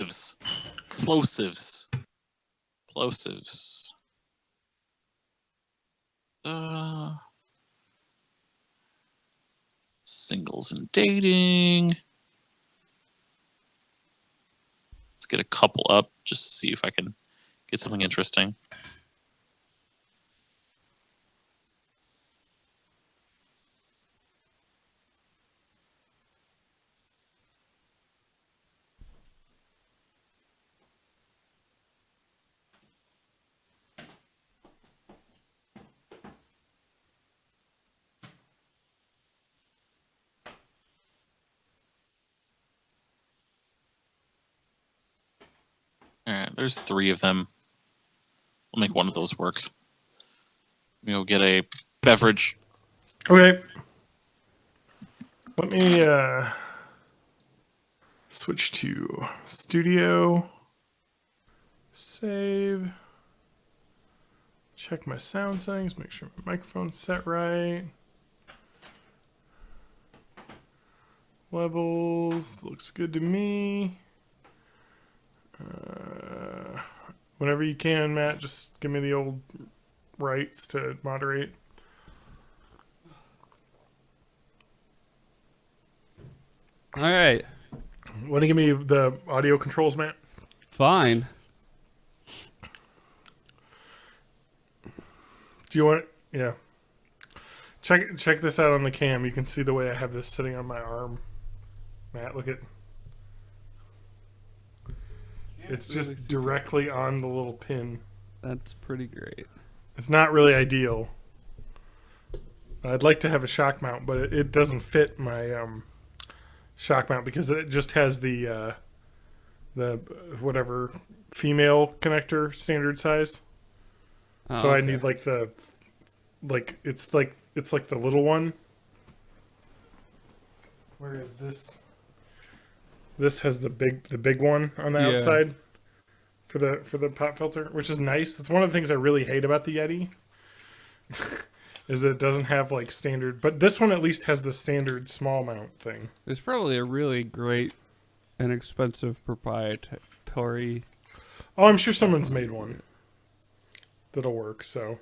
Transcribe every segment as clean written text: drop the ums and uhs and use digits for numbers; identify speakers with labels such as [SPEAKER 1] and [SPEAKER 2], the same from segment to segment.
[SPEAKER 1] Plosives. Plosives. Plosives. Singles and dating. Let's get a couple up just to see if I can get something interesting. All right, there's 3 of them. We'll make one of those work. We'll get a beverage.
[SPEAKER 2] Okay. Let me switch to studio. Save. Check my sound settings. Make sure my microphone's set right. Levels. Looks good to me. Whenever you can, Matt, just give me the old rights to moderate.
[SPEAKER 3] All right.
[SPEAKER 2] Want to give me the audio controls, Matt?
[SPEAKER 3] Fine.
[SPEAKER 2] Do you want? Yeah. Check this out on the cam. You can see the way I have this sitting on my arm. Matt, look at. It's just directly on the little pin.
[SPEAKER 3] That's pretty great.
[SPEAKER 2] It's not really ideal. I'd like to have a shock mount, but it doesn't fit my shock mount because it just has the whatever female connector standard size.
[SPEAKER 3] Oh,
[SPEAKER 2] So
[SPEAKER 3] okay.
[SPEAKER 2] I need it's like the little one. Whereas this has the big one on the outside for the pop filter, which is nice. That's one of the things I really hate about the Yeti. Is that it doesn't have like standard, but this one at least has the standard small mount thing.
[SPEAKER 3] There's probably a really great and expensive proprietary.
[SPEAKER 2] Oh, I'm sure someone's made one that'll work. So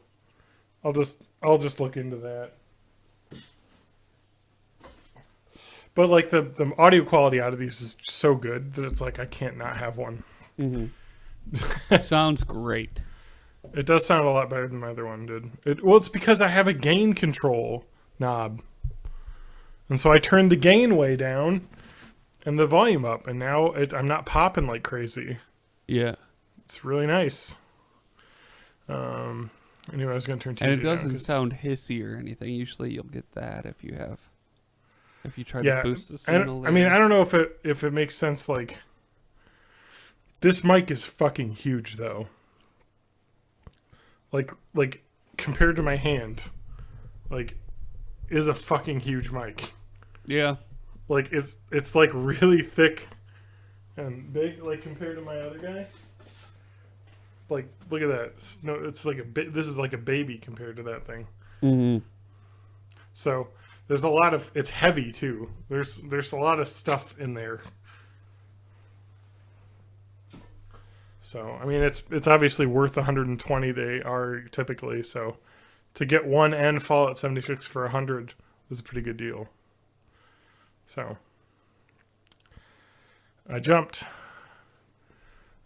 [SPEAKER 2] I'll just look into that. But like the audio quality out of these is so good that it's like I can't not have one.
[SPEAKER 3] Mm-hmm. Sounds great.
[SPEAKER 2] It does sound a lot better than my other one did. Well, it's because I have a gain control knob. And so I turned the gain way down and the volume up. And now I'm not popping like crazy.
[SPEAKER 3] Yeah.
[SPEAKER 2] It's really nice. Anyway, I was going to turn TJ
[SPEAKER 3] And it
[SPEAKER 2] down
[SPEAKER 3] doesn't sound hissy or anything. Usually you'll get that if you try to boost the signal.
[SPEAKER 2] I mean, I don't know if it makes sense. Like, this mic is fucking huge, though. Like compared to my hand, like, is a fucking huge mic.
[SPEAKER 3] Yeah.
[SPEAKER 2] Like it's like really thick and big, like compared to my other guy. Like, look at that. It's like this is like a baby compared to that thing.
[SPEAKER 3] Mm-hmm.
[SPEAKER 2] So there's a lot of. It's heavy too. There's a lot of stuff in there. So I mean, it's obviously worth 120. They are typically. So to get one and Fallout 76 for 100 was a pretty good deal. So I jumped.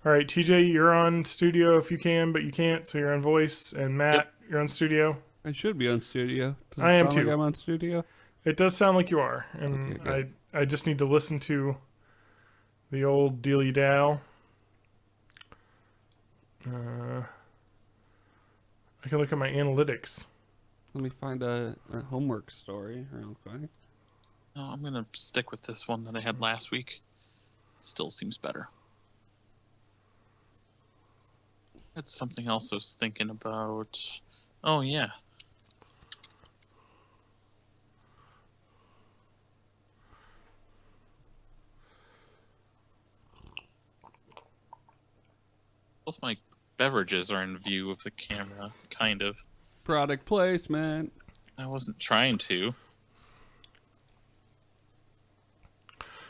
[SPEAKER 2] All right, TJ, you're on studio if you can, but you can't, so you're on voice. And Matt, you're on studio.
[SPEAKER 3] I should be on studio. Does it
[SPEAKER 2] I am
[SPEAKER 3] sound
[SPEAKER 2] too.
[SPEAKER 3] Like I'm on studio.
[SPEAKER 2] It does sound like you are, and
[SPEAKER 3] Okay,
[SPEAKER 2] I just need to listen to the old dealy dal. I can look at my analytics.
[SPEAKER 3] Let me find a homework story real quick.
[SPEAKER 1] No, I'm going to stick with this one that I had last week. Still seems better. That's something else I was thinking about. Oh, yeah. Both my beverages are in view of the camera, kind of.
[SPEAKER 3] Product placement.
[SPEAKER 1] I wasn't trying to.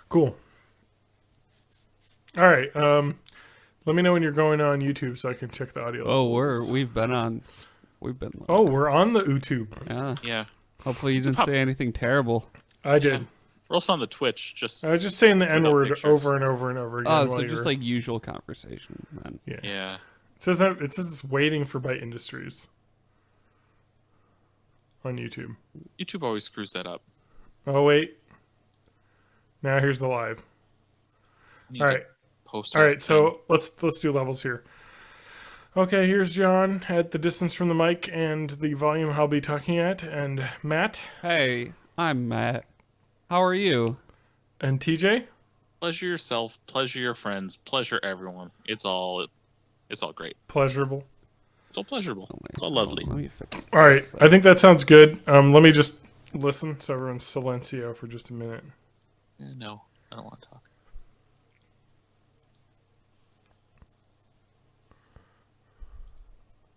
[SPEAKER 2] Cool. All right. Let me know when you're going on YouTube so I can check the audio.
[SPEAKER 3] Oh,
[SPEAKER 2] levels.
[SPEAKER 3] we've been on. We've been. Live.
[SPEAKER 2] Oh, we're on the YouTube.
[SPEAKER 3] Yeah.
[SPEAKER 1] Yeah.
[SPEAKER 3] Hopefully you didn't say anything terrible.
[SPEAKER 2] I did.
[SPEAKER 1] Yeah. We're also on the Twitch. Just
[SPEAKER 2] I was just saying the N word
[SPEAKER 1] pictures.
[SPEAKER 2] over and over and over again.
[SPEAKER 3] Oh,
[SPEAKER 2] while
[SPEAKER 3] so
[SPEAKER 2] you're-
[SPEAKER 3] just like usual conversation. Then.
[SPEAKER 2] yeah.
[SPEAKER 1] yeah.
[SPEAKER 2] It says it's waiting for Byte Industries on YouTube.
[SPEAKER 1] YouTube always screws that up.
[SPEAKER 2] Oh wait. Now here's the live.
[SPEAKER 1] Need
[SPEAKER 2] All
[SPEAKER 1] to
[SPEAKER 2] right.
[SPEAKER 1] Post.
[SPEAKER 2] All
[SPEAKER 1] on
[SPEAKER 2] right.
[SPEAKER 1] the
[SPEAKER 2] So let's do levels here. Okay, here's John at the distance from the mic and the volume I'll be talking at, and Matt
[SPEAKER 3] Hey, I'm Matt. How are you?
[SPEAKER 2] and TJ.
[SPEAKER 1] Pleasure yourself, pleasure your friends, pleasure everyone. It's all great.
[SPEAKER 2] Pleasurable.
[SPEAKER 1] It's all pleasurable.
[SPEAKER 3] Oh, wait,
[SPEAKER 1] It's all
[SPEAKER 3] hold on,
[SPEAKER 1] lovely.
[SPEAKER 3] Let me fix
[SPEAKER 2] All right,
[SPEAKER 3] this.
[SPEAKER 2] I think that sounds good. Let me just listen so everyone's silencio for just a minute.
[SPEAKER 1] No, I don't want to talk.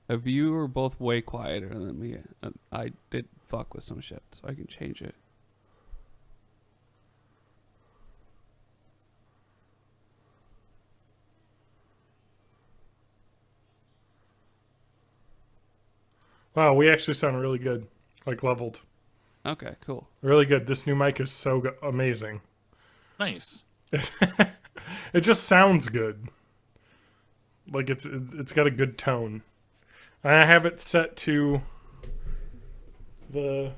[SPEAKER 3] If you were both way quieter than me, I did fuck with some shit, so I can change it.
[SPEAKER 2] Wow, we actually sound really good, like leveled.
[SPEAKER 3] Okay, cool.
[SPEAKER 2] Really good. This new mic is so amazing.
[SPEAKER 1] Nice.
[SPEAKER 2] It just sounds good. Like it's got a good tone. I have it set to the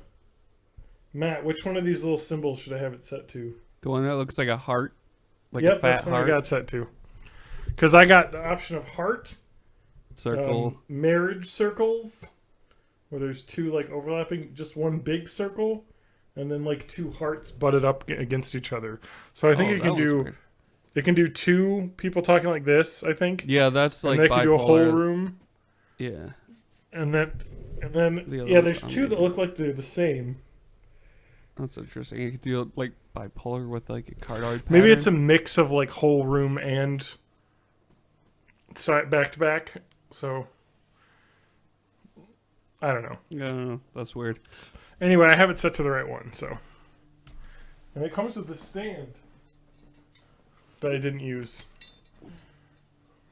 [SPEAKER 2] Matt. Which one of these little symbols should I have it set to?
[SPEAKER 3] The one that looks like a heart, like
[SPEAKER 2] Yep,
[SPEAKER 3] a fat
[SPEAKER 2] that's what I
[SPEAKER 3] heart
[SPEAKER 2] got set to. Because I got the option of heart,
[SPEAKER 3] circle.
[SPEAKER 2] marriage circles, where there's two like overlapping, just one big circle, and then like two hearts butted up against each other. So I think
[SPEAKER 3] Oh,
[SPEAKER 2] it
[SPEAKER 3] that
[SPEAKER 2] can
[SPEAKER 3] was
[SPEAKER 2] do.
[SPEAKER 3] weird.
[SPEAKER 2] It can do two people talking like this, I think.
[SPEAKER 3] Yeah, that's like
[SPEAKER 2] and they can do a whole
[SPEAKER 3] bipolar.
[SPEAKER 2] room.
[SPEAKER 3] Yeah.
[SPEAKER 2] And then
[SPEAKER 3] The other
[SPEAKER 2] yeah,
[SPEAKER 3] one's
[SPEAKER 2] there's two that look like they're the same.
[SPEAKER 3] That's interesting. You could do like bipolar with like a card art.
[SPEAKER 2] Maybe it's a mix of like whole room and side back to back. So I don't know.
[SPEAKER 3] Yeah, that's weird.
[SPEAKER 2] Anyway, I have it set to the right one, so. And it comes with this stand that I didn't use.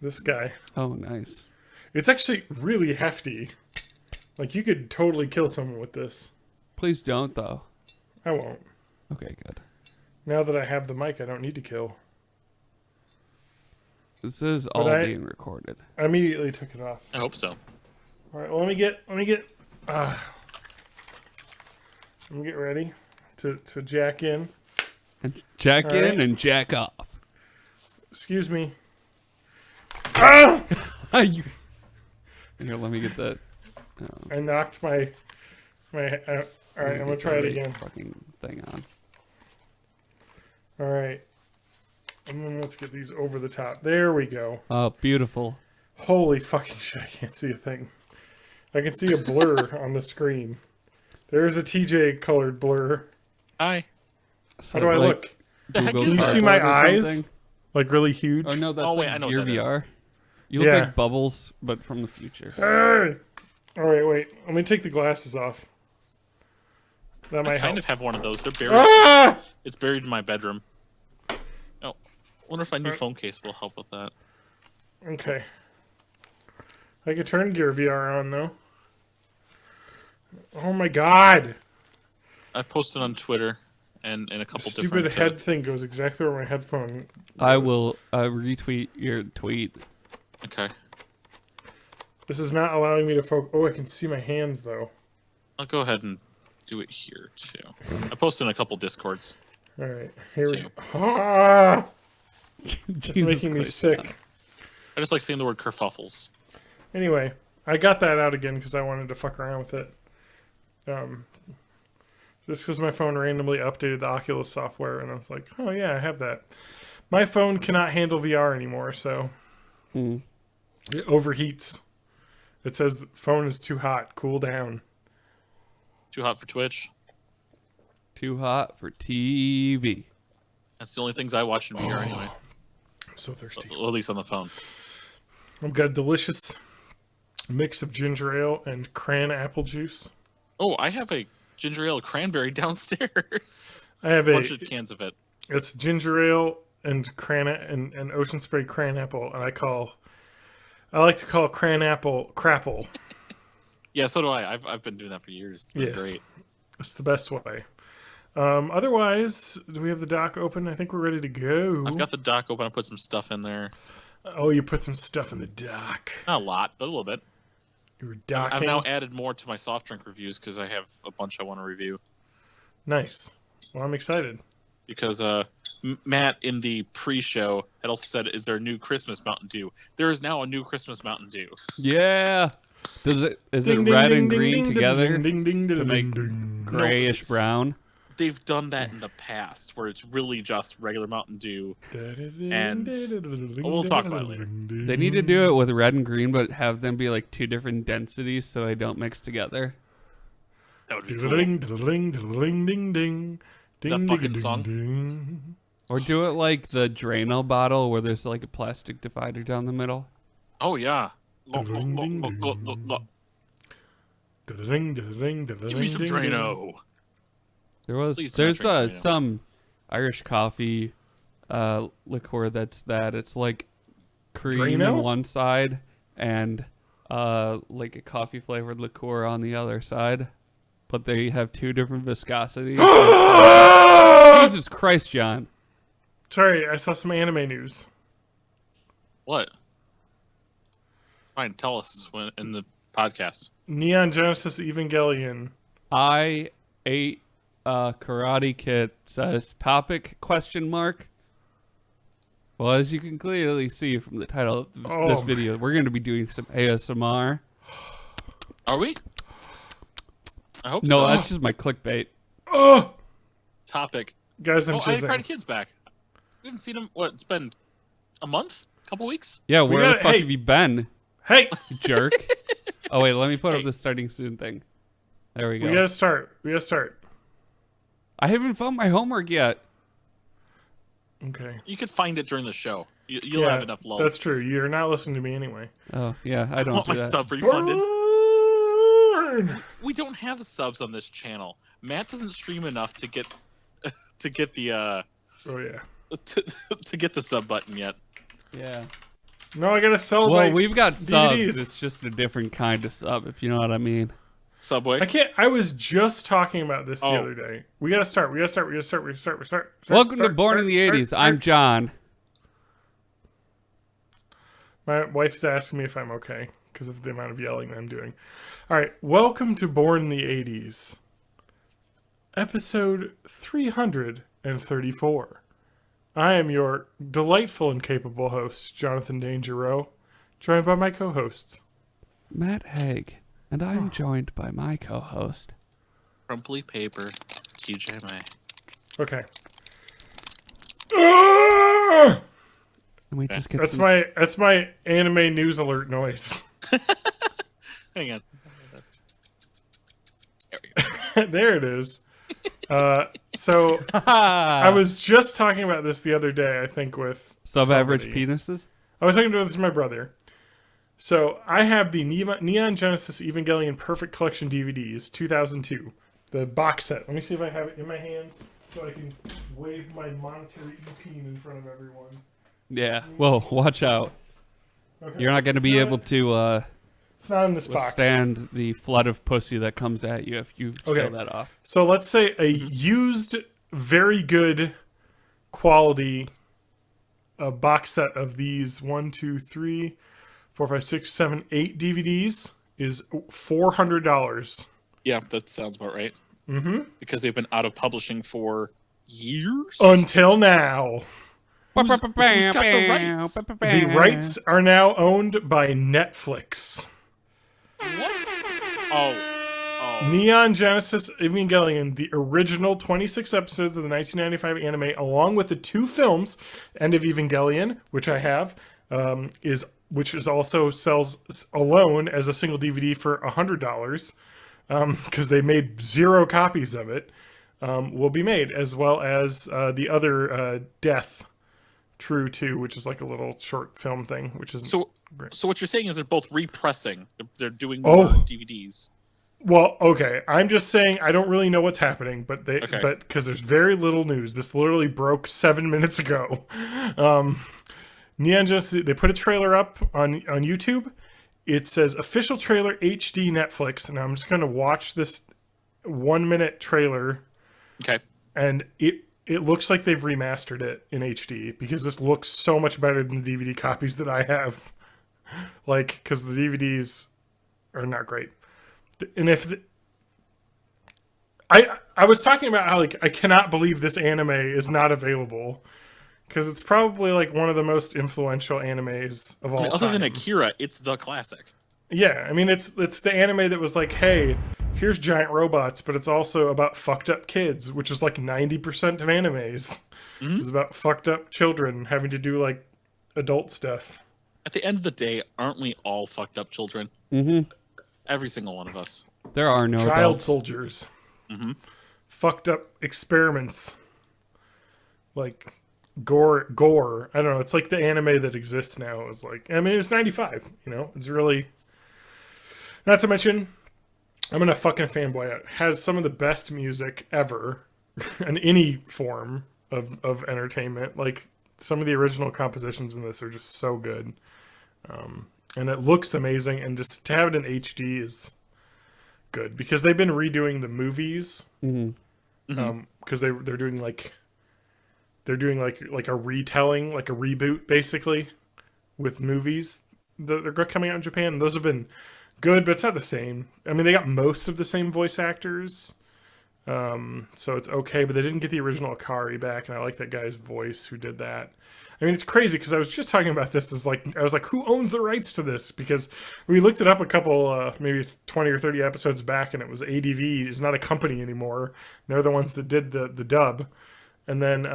[SPEAKER 2] This guy.
[SPEAKER 3] Oh, nice.
[SPEAKER 2] It's actually really hefty. Like you could totally kill someone with this.
[SPEAKER 3] Please don't though.
[SPEAKER 2] I won't.
[SPEAKER 3] Okay, good.
[SPEAKER 2] Now that I have the mic, I don't need to kill.
[SPEAKER 3] This is all being recorded.
[SPEAKER 2] I immediately took it off.
[SPEAKER 1] I hope so.
[SPEAKER 2] All right, well, let me get ready to jack in.
[SPEAKER 3] And jack
[SPEAKER 2] All
[SPEAKER 3] in
[SPEAKER 2] right.
[SPEAKER 3] and jack off.
[SPEAKER 2] Excuse me. Ah!
[SPEAKER 3] You- Here, let me get that.
[SPEAKER 2] I knocked my. All right, I'm gonna try it again.
[SPEAKER 3] Fucking thing on.
[SPEAKER 2] All right, and then let's get these over the top. There we go.
[SPEAKER 3] Oh, beautiful.
[SPEAKER 2] Holy fucking shit! I can't see a thing. I can see a blur on the screen. There's a TJ colored blur.
[SPEAKER 1] Hi.
[SPEAKER 3] So,
[SPEAKER 2] How do I
[SPEAKER 3] like,
[SPEAKER 2] look?
[SPEAKER 1] heck
[SPEAKER 3] Google
[SPEAKER 1] is
[SPEAKER 2] Can you
[SPEAKER 1] that?
[SPEAKER 2] see my
[SPEAKER 3] Cardboard or
[SPEAKER 2] eyes?
[SPEAKER 3] something?
[SPEAKER 2] Like really huge.
[SPEAKER 3] Oh no, that's
[SPEAKER 1] Oh, wait,
[SPEAKER 3] like
[SPEAKER 1] I know
[SPEAKER 3] Gear
[SPEAKER 1] what that is.
[SPEAKER 3] VR. You look
[SPEAKER 2] Yeah.
[SPEAKER 3] like Bubbles, but from the future.
[SPEAKER 2] Hey! All right, wait. Let me take the glasses off. That
[SPEAKER 1] I
[SPEAKER 2] might
[SPEAKER 1] kind
[SPEAKER 2] help.
[SPEAKER 1] of have one of those. They're buried.
[SPEAKER 2] Ah!
[SPEAKER 1] It's buried in my bedroom. Oh, wonder if my new
[SPEAKER 2] Alright.
[SPEAKER 1] phone case will help with that.
[SPEAKER 2] Okay. I can turn Gear VR on though. Oh my god!
[SPEAKER 1] I posted on Twitter and in a
[SPEAKER 2] The
[SPEAKER 1] couple
[SPEAKER 2] stupid
[SPEAKER 1] different.
[SPEAKER 2] head thing goes exactly where my headphone.
[SPEAKER 3] I
[SPEAKER 2] goes.
[SPEAKER 3] will retweet your tweet.
[SPEAKER 1] Okay,
[SPEAKER 2] This is not allowing me to focus. Oh, I can see my hands though.
[SPEAKER 1] I'll go ahead and do it here too. I posted in a couple Discords.
[SPEAKER 2] All right, here we
[SPEAKER 1] See.
[SPEAKER 2] go. Ah! It's
[SPEAKER 3] Jesus
[SPEAKER 2] making me
[SPEAKER 3] Christ.
[SPEAKER 2] sick.
[SPEAKER 1] I just like saying the word kerfuffles.
[SPEAKER 2] Anyway, I got that out again because I wanted to fuck around with it. Just because my phone randomly updated the Oculus software, and I was like, oh yeah, I have that. My phone cannot handle VR anymore, so
[SPEAKER 3] Hmm.
[SPEAKER 2] it overheats. It says the phone is too hot. Cool down.
[SPEAKER 1] Too hot for Twitch.
[SPEAKER 3] Too hot for TV.
[SPEAKER 1] That's the only things I watch in VR anyway.
[SPEAKER 2] I'm so thirsty.
[SPEAKER 1] Well, at least on the phone.
[SPEAKER 2] I've got a delicious mix of ginger ale and cran apple juice.
[SPEAKER 1] Oh, I have a ginger ale cranberry downstairs.
[SPEAKER 2] I have
[SPEAKER 1] A bunch of cans of it.
[SPEAKER 2] It's ginger ale, and ocean spray cran apple, and I like to call cran apple crapple.
[SPEAKER 1] Yeah, so do I. I've been doing that for years. It's been great.
[SPEAKER 2] It's the best way. Otherwise, do we have the dock open? I think we're ready to go.
[SPEAKER 1] I've got the dock open. I put some stuff in there.
[SPEAKER 2] Oh, you put some stuff in the dock.
[SPEAKER 1] Not a lot, but a little bit.
[SPEAKER 2] You were docking.
[SPEAKER 1] I've now added more to my soft drink reviews because I have a bunch I want to review.
[SPEAKER 2] Nice. Well, I'm excited.
[SPEAKER 1] Because Matt in the pre-show had also said, "Is there a new Christmas Mountain Dew?" There is now a new Christmas Mountain Dew.
[SPEAKER 3] Yeah. Is it red and green together to make grayish brown?
[SPEAKER 1] They've done that in the past, where it's really just regular Mountain Dew, and we'll talk about it later.
[SPEAKER 3] They need to do it with red and green, but have them be like 2 different densities so they don't mix together.
[SPEAKER 1] That would be cool. That fucking song.
[SPEAKER 3] Or do it like the Drano bottle, where there's like a plastic divider down the middle.
[SPEAKER 1] Oh yeah. Give me some Drano.
[SPEAKER 3] There's some Irish coffee liqueur that it's like cream
[SPEAKER 2] Drano?
[SPEAKER 3] on one side and like a coffee flavored liqueur on the other side, but they have 2 different viscosities. Jesus Christ, John.
[SPEAKER 2] Sorry, I saw some anime news.
[SPEAKER 1] What? Fine, tell us in the podcast.
[SPEAKER 2] Neon Genesis Evangelion.
[SPEAKER 3] I ate Karate Kid, says topic ? Well, as you can clearly see from the title of this video, we're going to be doing some ASMR.
[SPEAKER 1] Are we? I hope so.
[SPEAKER 3] No, that's just my clickbait.
[SPEAKER 2] Oh!
[SPEAKER 1] Topic.
[SPEAKER 2] Guys, I'm
[SPEAKER 1] I
[SPEAKER 2] just
[SPEAKER 1] Karate Kid's back. We haven't seen him. What? It's been a month? A couple weeks?
[SPEAKER 3] Yeah, where the fuck have you been?
[SPEAKER 2] Hey!
[SPEAKER 3] You jerk. Oh, wait, let me put up the starting soon thing. There we go.
[SPEAKER 2] We gotta start.
[SPEAKER 3] I haven't found my homework yet.
[SPEAKER 2] Okay.
[SPEAKER 1] You could find it during the show. You'll have enough lulls.
[SPEAKER 2] That's true. You're not listening to me anyway.
[SPEAKER 3] Oh, yeah, I don't
[SPEAKER 1] want
[SPEAKER 3] do
[SPEAKER 1] my
[SPEAKER 3] that.
[SPEAKER 1] sub refunded.
[SPEAKER 2] Burn!
[SPEAKER 1] We don't have subs on this channel. Matt doesn't stream enough to get the
[SPEAKER 2] Oh yeah.
[SPEAKER 1] to get the sub button yet.
[SPEAKER 3] Yeah.
[SPEAKER 2] No, I gotta sell.
[SPEAKER 3] Well, we've got subs.
[SPEAKER 2] DVDs.
[SPEAKER 3] It's just a different kind of sub, if you know what I mean.
[SPEAKER 1] Subway.
[SPEAKER 2] I can't. I was just talking about this the other day. We gotta start.
[SPEAKER 3] Welcome to Born in the 80s. I'm John.
[SPEAKER 2] My wife's asking me if I'm okay because of the amount of yelling I'm doing. All right. Welcome to Born in the 80s. Episode 334. I am your delightful and capable host, Jonathan Dangeroux, joined by my co-hosts.
[SPEAKER 3] Matt Haig, and I'm joined by my co-host.
[SPEAKER 1] Crumply paper, TJ May.
[SPEAKER 2] Okay.
[SPEAKER 3] And we just get
[SPEAKER 2] That's my anime news alert noise.
[SPEAKER 1] Hang on. There we go.
[SPEAKER 2] There it is. So I was just talking about this the other day, I think, with
[SPEAKER 3] sub-average
[SPEAKER 2] somebody.
[SPEAKER 3] penises.
[SPEAKER 2] I was talking to this with my brother. So I have the Neon Genesis Evangelion Perfect Collection DVDs, 2002, the box set. Let me see if I have it in my hands so I can wave my monetary e-peen in front of everyone.
[SPEAKER 3] Yeah. Well, watch out.
[SPEAKER 2] Okay.
[SPEAKER 3] You're not going to be able to
[SPEAKER 2] it's not in this box.
[SPEAKER 3] withstand the flood of pussy that comes at you if you show that off.
[SPEAKER 2] So let's say a used, very good quality box set of these 1, 2, 3, 4, 5, 6, 7, 8 DVDs is $400.
[SPEAKER 1] Yeah, that sounds about right.
[SPEAKER 2] Mm-hmm.
[SPEAKER 1] Because they've been out of publishing for years.
[SPEAKER 2] Until now.
[SPEAKER 1] Who's got the rights?
[SPEAKER 2] The rights are now owned by Netflix.
[SPEAKER 1] What? Oh.
[SPEAKER 2] Neon Genesis Evangelion, the original 26 episodes of the 1995 anime, along with the 2 films, End of Evangelion, which I have, which is also sells alone as a single DVD for $100, because they made 0 copies of it, will be made, as well as the other Death True 2, which is like a little short film thing, which is
[SPEAKER 1] so. So what you're saying is they're both repressing. They're doing more DVDs.
[SPEAKER 2] Well, okay. I'm just saying I don't really know what's happening, but
[SPEAKER 1] Okay.
[SPEAKER 2] because there's very little news. This literally broke 7 minutes ago. Um, Neon just they put a trailer up on YouTube. It says official trailer HD Netflix, and I'm just gonna watch this 1 minute trailer,
[SPEAKER 1] Okay.
[SPEAKER 2] and it looks like they've remastered it in HD because this looks so much better than the DVD copies that I have. Like, because the DVDs are not great. And I was talking about how like I cannot believe this anime is not available because it's probably like one of the most influential animes of all time.
[SPEAKER 1] Other than Akira, it's the classic.
[SPEAKER 2] Yeah, I mean it's the anime that was like, hey, here's giant robots, but it's also about fucked up kids, which is like 90% of animes.
[SPEAKER 1] Mm-hmm.
[SPEAKER 2] It's about fucked up children having to do like adult stuff.
[SPEAKER 1] At the end of the day, aren't we all fucked up children?
[SPEAKER 3] Mm-hmm.
[SPEAKER 1] Every single one of us.
[SPEAKER 3] There are no
[SPEAKER 2] Child
[SPEAKER 3] adults.
[SPEAKER 2] soldiers.
[SPEAKER 1] Mm-hmm.
[SPEAKER 2] Fucked up experiments. Like gore. I don't know. It's like the anime that exists now. It was like, I mean, it was 95. You know, it's really. Not to mention, I'm gonna fucking fanboy it. Has some of the best music ever in any form of entertainment. Like some of the original compositions in this are just so good. And it looks amazing, and just to have it in HD is good because they've been redoing the movies. Because they're doing like a retelling, like a reboot, basically, with movies that are coming out in Japan. And those have been good, but it's not the same. I mean, they got most of the same voice actors, so it's okay. But they didn't get the original Akari back, and I like that guy's voice who did that. I mean, it's crazy because I was just talking about this. I was like, who owns the rights to this? Because we looked it up a couple, maybe 20 or 30 episodes back, and it was ADV. It's not a company anymore. They're the ones that did the dub. And then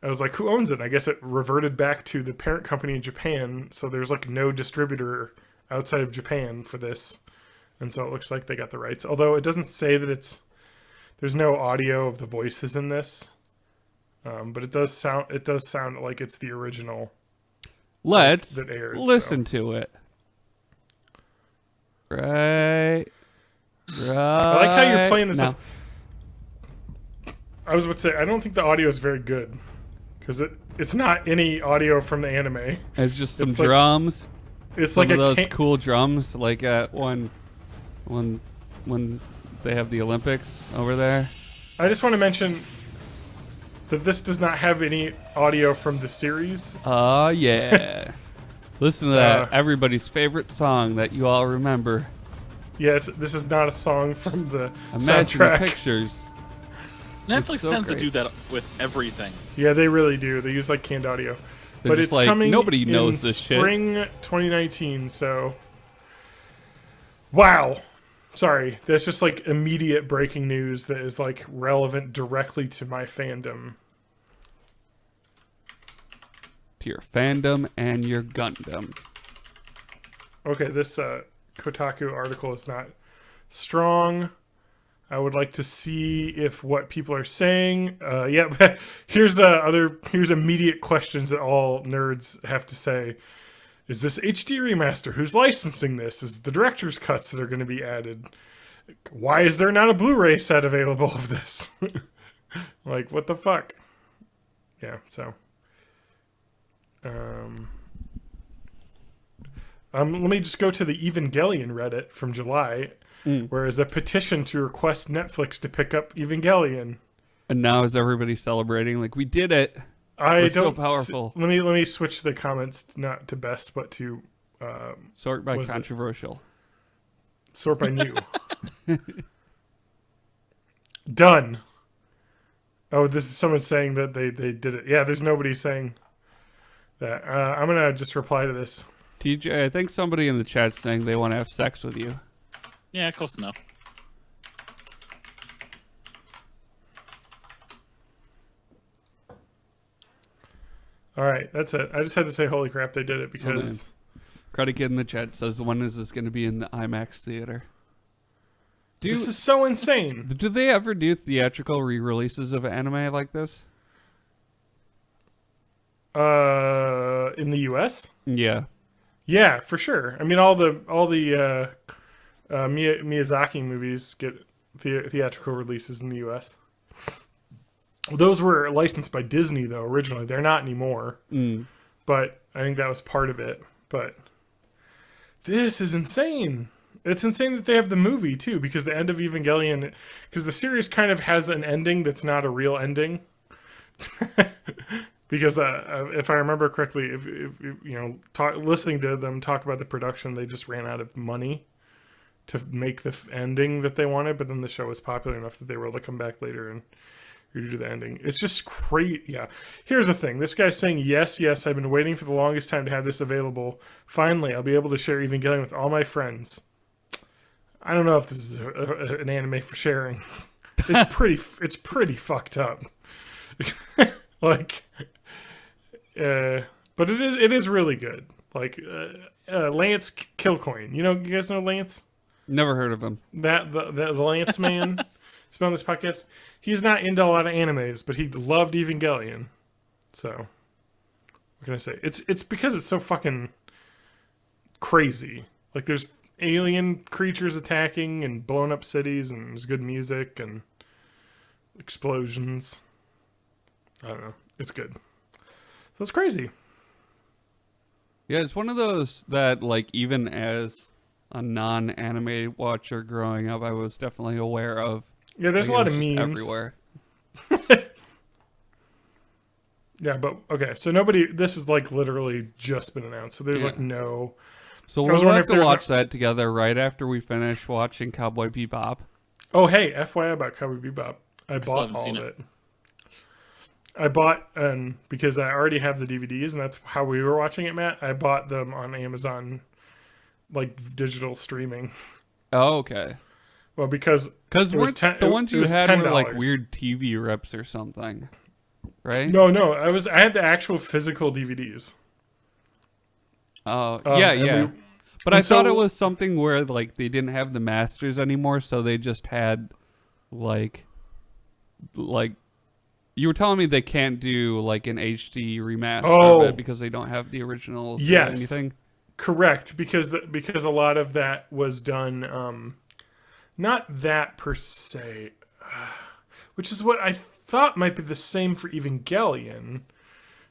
[SPEAKER 2] I was like, who owns it? And I guess it reverted back to the parent company in Japan. So there's like no distributor outside of Japan for this. And so it looks like they got the rights. Although it doesn't say that there's no audio of the voices in this. But it does sound like it's the original.
[SPEAKER 3] Let's
[SPEAKER 2] that aired,
[SPEAKER 3] listen to it. Right.
[SPEAKER 2] I like how you're playing this.
[SPEAKER 3] No.
[SPEAKER 2] I was about to say, I don't think the audio is very good because it's not any audio from the anime.
[SPEAKER 3] It's just some
[SPEAKER 2] It's like-
[SPEAKER 3] drums.
[SPEAKER 2] It's
[SPEAKER 3] Some
[SPEAKER 2] like
[SPEAKER 3] of
[SPEAKER 2] a
[SPEAKER 3] those cool drums, like at when they have the Olympics over there.
[SPEAKER 2] I just want to mention that this does not have any audio from the series.
[SPEAKER 3] Oh yeah. Listen to that. Everybody's favorite song that you all remember.
[SPEAKER 2] Yes, this is not a song from the
[SPEAKER 3] Imagine the
[SPEAKER 2] soundtrack.
[SPEAKER 3] pictures.
[SPEAKER 1] Netflix
[SPEAKER 3] so
[SPEAKER 1] tends
[SPEAKER 3] great.
[SPEAKER 1] to do that with everything.
[SPEAKER 2] Yeah, they really do. They use like canned audio.
[SPEAKER 3] They're
[SPEAKER 2] But
[SPEAKER 3] just
[SPEAKER 2] it's
[SPEAKER 3] like,
[SPEAKER 2] coming
[SPEAKER 3] nobody knows
[SPEAKER 2] in
[SPEAKER 3] this shit.
[SPEAKER 2] spring 2019, so wow. Sorry, that's just like immediate breaking news that is like relevant directly to my fandom.
[SPEAKER 3] To your fandom and your Gundam.
[SPEAKER 2] Okay, this Kotaku article is not strong. I would like to see if what people are saying. Yeah, but here's immediate questions that all nerds have to say. Is this HD remaster? Who's licensing this? Is the director's cuts that are going to be added? Why is there not a Blu-ray set available of this? Like, what the fuck? Yeah, so. Let me just go to the Evangelion Reddit from July, where is a petition to request Netflix to pick up Evangelion.
[SPEAKER 3] And now is everybody celebrating? Like, we did it.
[SPEAKER 2] I
[SPEAKER 3] We're
[SPEAKER 2] don't
[SPEAKER 3] so powerful.
[SPEAKER 2] Let me switch the comments not to best, but to
[SPEAKER 3] Sort by
[SPEAKER 2] Was it?
[SPEAKER 3] controversial.
[SPEAKER 2] sort by new. Done. Oh, this is someone saying that they did it. Yeah, there's nobody saying that. I'm gonna just reply to this.
[SPEAKER 3] TJ, I think somebody in the chat's saying they want to have sex with you.
[SPEAKER 1] Yeah, close enough.
[SPEAKER 2] All right, that's it. I just had to say, holy crap, they did it because
[SPEAKER 3] Credit Kid in the chat says, when is this going to be in the IMAX theater?
[SPEAKER 2] this is so insane.
[SPEAKER 3] Do they ever do theatrical re-releases of anime like this?
[SPEAKER 2] In the U.S.
[SPEAKER 3] Yeah.
[SPEAKER 2] Yeah, for sure. I mean, all the Miyazaki movies get theatrical releases in the U.S. Those were licensed by Disney, though, originally. They're not anymore. But I think that was part of it. But this is insane. It's insane that they have the movie, too, because the end of Evangelion... Because the series kind of has an ending that's not a real ending. Because if I remember correctly, if listening to them talk about the production, they just ran out of money to make the ending that they wanted. But then the show was popular enough that they were able to come back later and redo the ending. It's just great. Yeah. Here's the thing. This guy's saying, yes, I've been waiting for the longest time to have this available. Finally, I'll be able to share Evangelion with all my friends. I don't know if this is an anime for sharing. It's pretty fucked up. Like, but it is really good. Like, Lance Kilcoyne. You guys know Lance?
[SPEAKER 3] Never heard of him.
[SPEAKER 2] The Lance man. He's been on this podcast. He's not into a lot of animes, but he loved Evangelion. So, what can I say? It's because it's so fucking crazy. Like, there's alien creatures attacking and blowing up cities, and there's good music and explosions. I don't know. It's good. So it's crazy.
[SPEAKER 3] Yeah, it's one of those that, like, even as a non-anime watcher growing up, I was definitely aware of.
[SPEAKER 2] Yeah, there's a lot of memes
[SPEAKER 3] everywhere.
[SPEAKER 2] Yeah, but okay, so this is like literally just been announced, so there's like no.
[SPEAKER 3] So we'll have to watch that together right after we finish watching Cowboy Bebop.
[SPEAKER 2] Oh, hey, FYI about Cowboy Bebop. I bought all of it. I bought, because I already have the DVDs, and that's how we were watching it, Matt. I bought them on Amazon, like digital streaming.
[SPEAKER 3] Oh, okay.
[SPEAKER 2] Well, because
[SPEAKER 3] the ones you had were like weird TV rips or something, right?
[SPEAKER 2] No, I had the actual physical DVDs.
[SPEAKER 3] Oh, yeah. But I thought it was something where like they didn't have the masters anymore, so they just had like you were telling me they can't do like an HD remaster of it because they don't have the originals or anything.
[SPEAKER 2] Correct, because a lot of that was done not that per se, which is what I thought might be the same for Evangelion,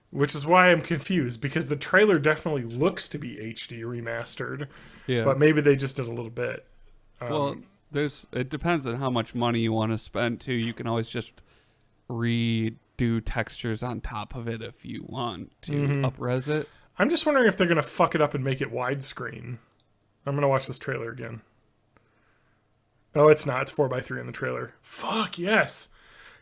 [SPEAKER 2] which is why I'm confused, because the trailer definitely looks to be HD remastered, but maybe they just did a little bit.
[SPEAKER 3] Well, it depends on how much money you want to spend too. You can always just redo textures on top of it if you want to up-res it.
[SPEAKER 2] I'm just wondering if they're going to fuck it up and make it widescreen. I'm going to watch this trailer again. Oh, it's not. It's 4:3 in the trailer. Fuck, yes.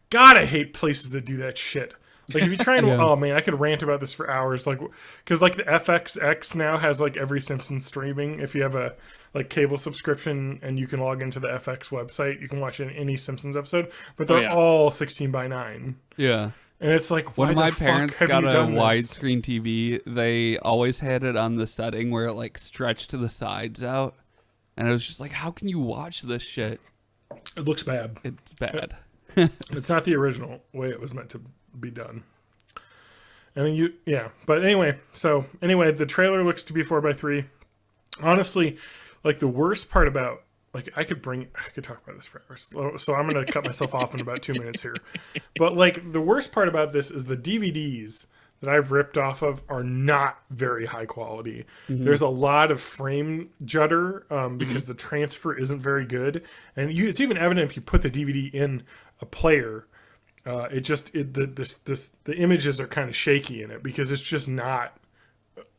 [SPEAKER 2] God, I hate places that do that shit. Like, if you try and... Oh, man, I could rant about this for hours. Like, because, like, the FXX now has, like, every Simpsons streaming. If you have a, like, cable subscription and you can log into the FX website, you can watch any Simpsons episode. But they're all 16:9.
[SPEAKER 3] Yeah.
[SPEAKER 2] And it's like, why
[SPEAKER 3] when my parents got a
[SPEAKER 2] widescreen
[SPEAKER 3] TV, they always had it on the setting where it, like, stretched to the sides out. And it was just like, how can you watch this shit?
[SPEAKER 2] It looks bad.
[SPEAKER 3] It's bad.
[SPEAKER 2] It's not the original way it was meant to be done. And then but anyway, the trailer looks to be 4:3. Honestly, like the worst part about, like I could talk about this for hours. So I'm going to cut myself off in about 2 minutes here. But like the worst part about this is the DVDs that I've ripped off of are not very high quality. There's a lot of frame judder because the transfer isn't very good. And it's even evident if you put the DVD in a player, the images are kind of shaky in it because it's just not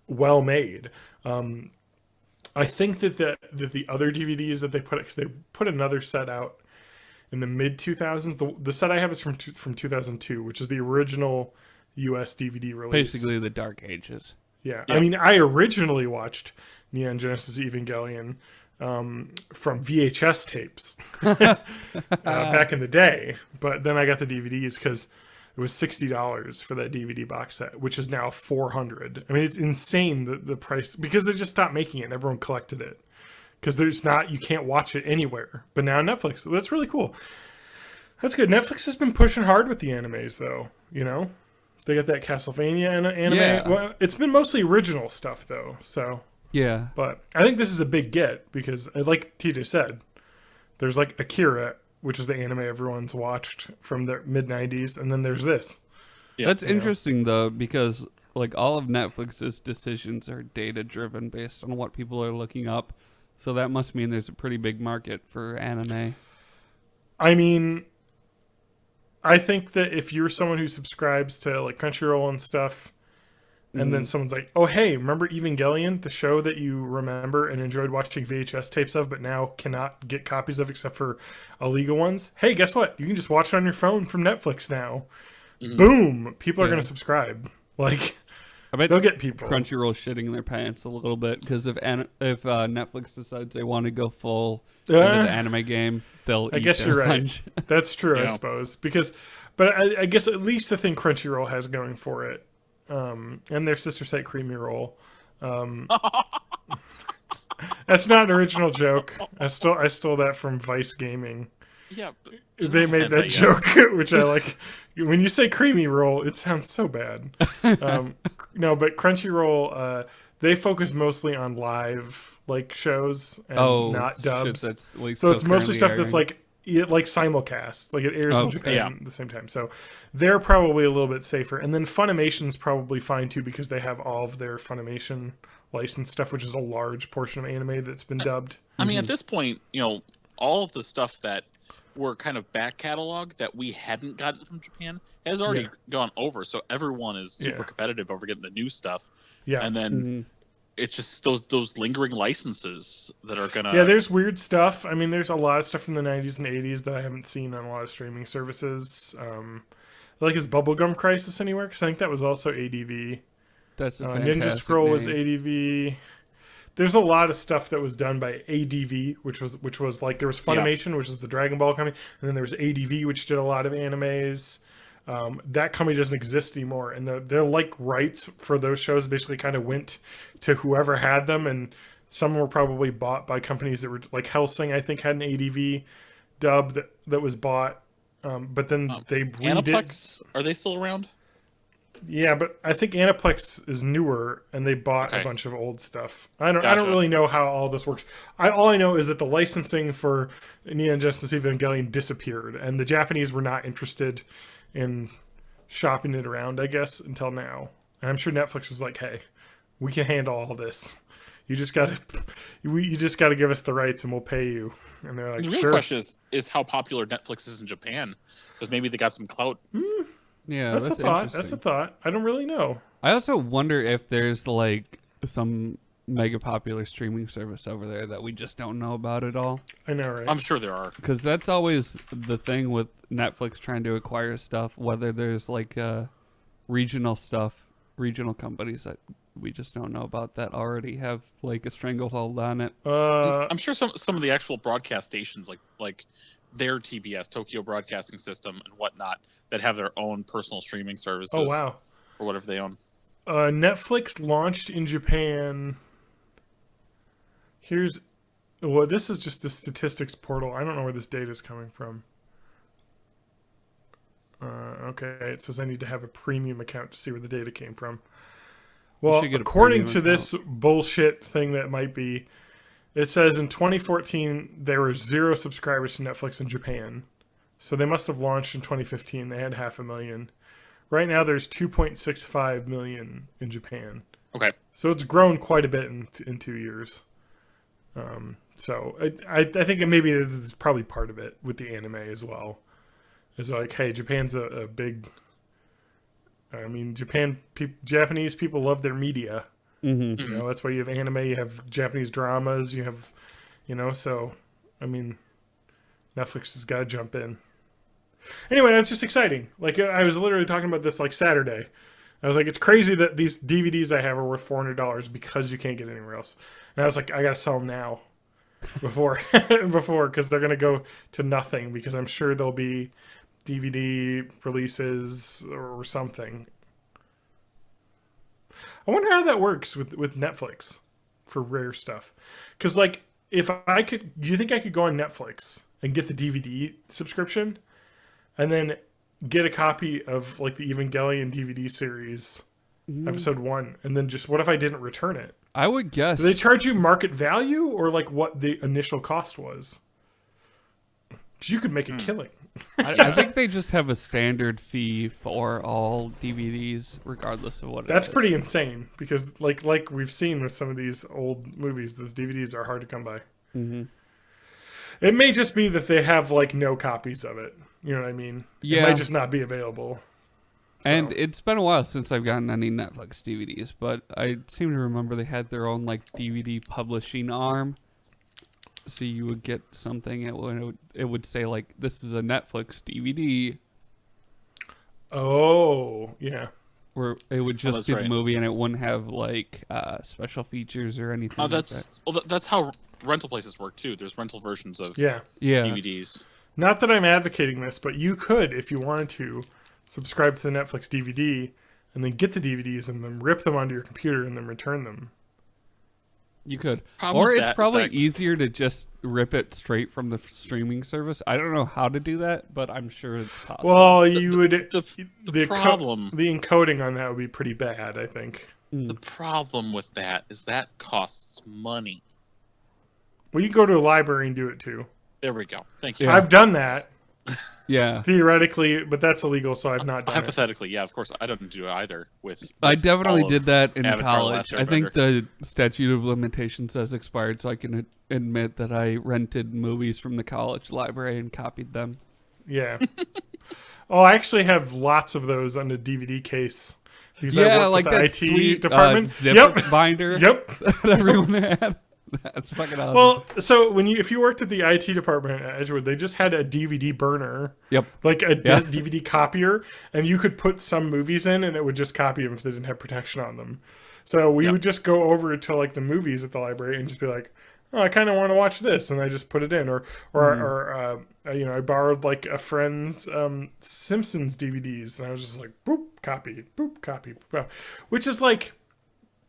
[SPEAKER 2] well made. I think that the other DVDs that they put, because they put another set out in the mid 2000s. The set I have is from 2002, which is the original US DVD release.
[SPEAKER 3] Basically the Dark Ages.
[SPEAKER 2] Yeah. I mean, I originally watched Neon Genesis Evangelion from VHS tapes back in the day, but then I got the DVDs because it was $60 for that DVD box set, which is now $400. I mean, it's insane the price, because they just stopped making it and everyone collected it because you can't watch it anywhere. But now Netflix, that's really cool. That's good. Netflix has been pushing hard with the animes, though. They got that Castlevania anime.
[SPEAKER 3] Yeah.
[SPEAKER 2] Well, it's been mostly original stuff, though. So
[SPEAKER 3] Yeah.
[SPEAKER 2] But I think this is a big get because, like TJ said, there's like Akira, which is the anime everyone's watched from the mid 90s, and then there's this.
[SPEAKER 1] Yeah.
[SPEAKER 3] That's interesting though, because like all of Netflix's decisions are data driven based on what people are looking up. So that must mean there's a pretty big market for anime.
[SPEAKER 2] I mean, I think that if you're someone who subscribes to like Crunchyroll and stuff, and then someone's like, "Oh, hey, remember Evangelion, the show that you remember and enjoyed watching VHS tapes of, but now cannot get copies of except for illegal ones? Hey, guess what? You can just watch it on your phone from Netflix now." Boom! People are going to subscribe. Like,
[SPEAKER 3] I bet
[SPEAKER 2] they'll get people.
[SPEAKER 3] Crunchyroll shitting their pants a little bit because if Netflix decides they want to go full into the anime game, they'll.
[SPEAKER 2] I
[SPEAKER 3] eat
[SPEAKER 2] guess
[SPEAKER 3] their
[SPEAKER 2] you're right.
[SPEAKER 3] lunch.
[SPEAKER 2] That's true, I
[SPEAKER 1] Yeah.
[SPEAKER 2] suppose. But I guess at least the thing Crunchyroll has going for it, and their sister site Creamy Roll. That's not an original joke. I stole that from Vice Gaming.
[SPEAKER 1] Yeah.
[SPEAKER 2] They made that joke, which I like. When you say Creamy Roll, it sounds so bad. No, but Crunchyroll, they focus mostly on live like shows and not dubs.
[SPEAKER 3] Shit that's, like,
[SPEAKER 2] So it's
[SPEAKER 3] still
[SPEAKER 2] mostly stuff
[SPEAKER 3] currently
[SPEAKER 2] that's like simulcast, like it airs in
[SPEAKER 3] Okay.
[SPEAKER 2] Japan at the same time. So they're probably a little bit safer. And then Funimation's probably fine too because they have all of their Funimation licensed stuff, which is a large portion of anime that's been dubbed.
[SPEAKER 1] I mean, at this point, all of the stuff that were kind of back catalog that we hadn't gotten from Japan has already gone over. So everyone is super competitive over getting the new stuff.
[SPEAKER 2] Yeah.
[SPEAKER 1] And then it's just those lingering licenses that are gonna.
[SPEAKER 2] Yeah, there's weird stuff. I mean, there's a lot of stuff from the 90s and 80s that I haven't seen on a lot of streaming services. Like, is Bubblegum Crisis anywhere? Because I think that was also ADV.
[SPEAKER 3] That's a
[SPEAKER 2] Ninja
[SPEAKER 3] fantastic
[SPEAKER 2] Scroll was
[SPEAKER 3] name.
[SPEAKER 2] ADV. There's a lot of stuff that was done by ADV, which was like there was Funimation, which is the Dragon Ball company, and then there was ADV, which did a lot of animes. That company doesn't exist anymore, and their like rights for those shows basically kind of went to whoever had them, and some were probably bought by companies that were like Hellsing. I think had an ADV dub that was bought, but then they redid.
[SPEAKER 1] Aniplex, are they still around?
[SPEAKER 2] Yeah, but I think Aniplex is newer, and they bought a bunch of old stuff. I don't really know how all this works. All I know is that the licensing for Neon Justice Evangelion disappeared, and the Japanese were not interested in shopping it around, I guess, until now. And I'm sure Netflix was like, "Hey, we can handle all this. You just gotta give us the rights, and we'll pay you." And they're like,
[SPEAKER 1] The real
[SPEAKER 2] "Sure."
[SPEAKER 1] question is how popular Netflix is in Japan, because maybe they got some clout.
[SPEAKER 3] Yeah,
[SPEAKER 2] That's a thought.
[SPEAKER 3] interesting.
[SPEAKER 2] That's a thought. I don't really know.
[SPEAKER 3] I also wonder if there's like some mega popular streaming service over there that we just don't know about at all.
[SPEAKER 2] I know, right?
[SPEAKER 1] I'm sure there are.
[SPEAKER 3] Because that's always the thing with Netflix trying to acquire stuff, whether there's like regional stuff, regional companies that we just don't know about that already have like a stranglehold on it.
[SPEAKER 1] I'm sure some of the actual broadcast stations, like their TBS, Tokyo Broadcasting System, and whatnot, that have their own personal streaming services.
[SPEAKER 2] Oh wow!
[SPEAKER 1] Or whatever they own.
[SPEAKER 2] Netflix launched in Japan. This is just the statistics portal. I don't know where this data is coming from. Okay, it says I need to have a premium account to see where the data came from. Well, according to this bullshit thing that might be, it says in 2014 there were 0 subscribers to Netflix in Japan. So they must have launched in 2015. They had 500,000. Right now there's 2.65 million in Japan.
[SPEAKER 1] Okay.
[SPEAKER 2] So it's grown quite a bit in 2 years. So I think maybe this is probably part of it with the anime as well. It's like, hey, Japan's a big... I mean, Japanese people love their media.
[SPEAKER 3] Mm-hmm.
[SPEAKER 2] You know, that's why you have anime, you have Japanese dramas, you have, so, I mean, Netflix has got to jump in. Anyway, that's just exciting. Like, I was literally talking about this like Saturday. I was like, it's crazy that these DVDs I have are worth $400 because you can't get anywhere else. And I was like, I got to sell them now before because they're going to go to nothing, because I'm sure there'll be DVD releases or something. I wonder how that works with Netflix for rare stuff. Because, like, do you think I could go on Netflix and get the DVD subscription and then get a copy of, like, the Evangelion DVD series episode 1, and then just what if I didn't return it?
[SPEAKER 3] I would guess.
[SPEAKER 2] Do they charge you market value or like what the initial cost was? You could make a killing.
[SPEAKER 3] I think they just have a standard fee for all DVDs, regardless of what.
[SPEAKER 2] That's pretty insane because, like we've seen with some of these old movies, those DVDs are hard to come by.
[SPEAKER 3] Mm-hmm.
[SPEAKER 2] It may just be that they have like no copies of it. You know what I mean?
[SPEAKER 3] Yeah.
[SPEAKER 2] It might just not be available. So.
[SPEAKER 3] And it's been a while since I've gotten any Netflix DVDs, but I seem to remember they had their own like DVD publishing arm. So you would get something, it would say like, this is a Netflix DVD.
[SPEAKER 2] Oh, yeah.
[SPEAKER 3] Where it would just be
[SPEAKER 1] right.
[SPEAKER 3] the movie and it wouldn't have like special features or anything.
[SPEAKER 1] Oh, that's how rental places work too. There's rental versions of DVDs.
[SPEAKER 2] Not that I'm advocating this, but you could, if you wanted to, subscribe to the Netflix DVD and then get the DVDs and then rip them onto your computer and then return them.
[SPEAKER 3] You could.
[SPEAKER 1] Problem
[SPEAKER 3] or
[SPEAKER 1] with
[SPEAKER 3] it's
[SPEAKER 1] that
[SPEAKER 3] probably
[SPEAKER 1] is that-
[SPEAKER 3] easier to just rip it straight from the streaming service. I don't know how to do that, but I'm sure it's possible.
[SPEAKER 2] Well, you would...
[SPEAKER 1] The problem...
[SPEAKER 2] the encoding on that would be pretty bad, I think.
[SPEAKER 1] The problem with that is that costs money.
[SPEAKER 2] Well, you go to a library and do it too.
[SPEAKER 1] There we go. Thank you.
[SPEAKER 3] Yeah.
[SPEAKER 2] I've done that.
[SPEAKER 3] Yeah.
[SPEAKER 2] Theoretically, but that's illegal, so I've not done
[SPEAKER 1] Hypothetically, yeah, of course, I don't do it either.
[SPEAKER 3] I definitely
[SPEAKER 1] all
[SPEAKER 3] did
[SPEAKER 1] of
[SPEAKER 3] that in
[SPEAKER 1] Avatar:
[SPEAKER 3] college.
[SPEAKER 1] Last
[SPEAKER 3] I think
[SPEAKER 1] Airbender.
[SPEAKER 3] the statute of limitations has expired, so I can admit that I rented movies from the college library and copied them.
[SPEAKER 2] Yeah. Oh, I actually have lots of those on the DVD case. Because I
[SPEAKER 3] Yeah,
[SPEAKER 2] worked
[SPEAKER 3] like
[SPEAKER 2] at
[SPEAKER 3] that
[SPEAKER 2] the IT
[SPEAKER 3] sweet
[SPEAKER 2] department.
[SPEAKER 3] zip
[SPEAKER 2] Yep.
[SPEAKER 3] binder
[SPEAKER 2] Yep.
[SPEAKER 3] that everyone had. That's fucking awesome.
[SPEAKER 2] Well, so if you worked at the IT department at Edgewood, they just had a DVD burner.
[SPEAKER 3] Yep.
[SPEAKER 2] Like a DVD copier, and you could put some movies in, and it would just copy them if they didn't have protection on them. So we would just go over to like the movies at the library and just be like, "Oh, I kind of want to watch this," and I just put it in. Or I borrowed like a friend's Simpsons DVDs, and I was just like, "Boop, copy, boop, copy," boop. Which is like,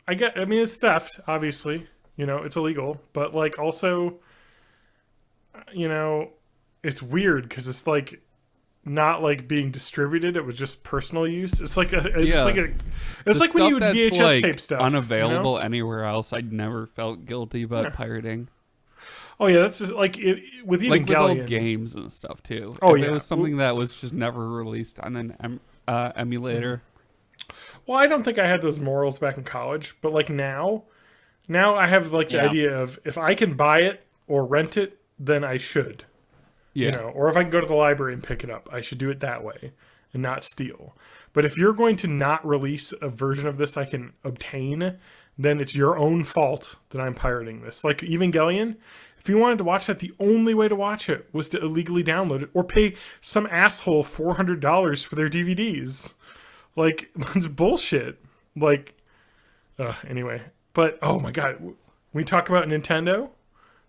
[SPEAKER 2] I mean, it's theft, obviously. You know, it's illegal, but like also, you know, it's weird because it's like not like being distributed. It was just personal use. It's like it's like when you would VHS
[SPEAKER 3] like
[SPEAKER 2] tape stuff.
[SPEAKER 3] Unavailable
[SPEAKER 2] you know?
[SPEAKER 3] anywhere else. I never felt guilty about pirating.
[SPEAKER 2] Oh yeah, that's just like with even
[SPEAKER 3] Like with
[SPEAKER 2] Galleon.
[SPEAKER 3] old games and stuff too.
[SPEAKER 2] Oh
[SPEAKER 3] if
[SPEAKER 2] yeah,
[SPEAKER 3] it was something that was just never released on an emulator.
[SPEAKER 2] Well, I don't think I had those morals back in college, but like now I have like the idea of if I can buy it or rent it, then I should.
[SPEAKER 3] Yeah.
[SPEAKER 2] You know, or if I can go to the library and pick it up, I should do it that way and not steal. But if you're going to not release a version of this I can obtain, then it's your own fault that I'm pirating this. Like Evangelion, if you wanted to watch that, the only way to watch it was to illegally download it or pay some asshole $400 for their DVDs. Like, that's bullshit. Like, anyway. But, oh my god, we talk about Nintendo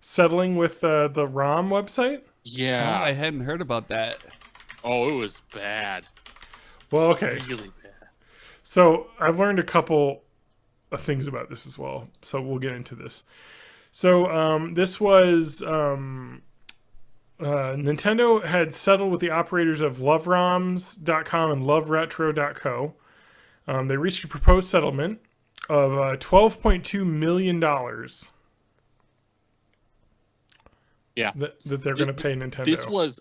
[SPEAKER 2] settling with the ROM website?
[SPEAKER 1] Yeah.
[SPEAKER 3] Oh, I hadn't heard about that.
[SPEAKER 1] Oh, it was bad.
[SPEAKER 2] Well, okay.
[SPEAKER 1] Really bad.
[SPEAKER 2] So, I've learned a couple of things about this as well. So, we'll get into this. So, this was... Nintendo had settled with the operators of LoveRoms.com and LoveRetro.co. They reached a proposed settlement of $12.2 million.
[SPEAKER 1] Yeah.
[SPEAKER 2] That they're going to pay Nintendo.
[SPEAKER 1] This was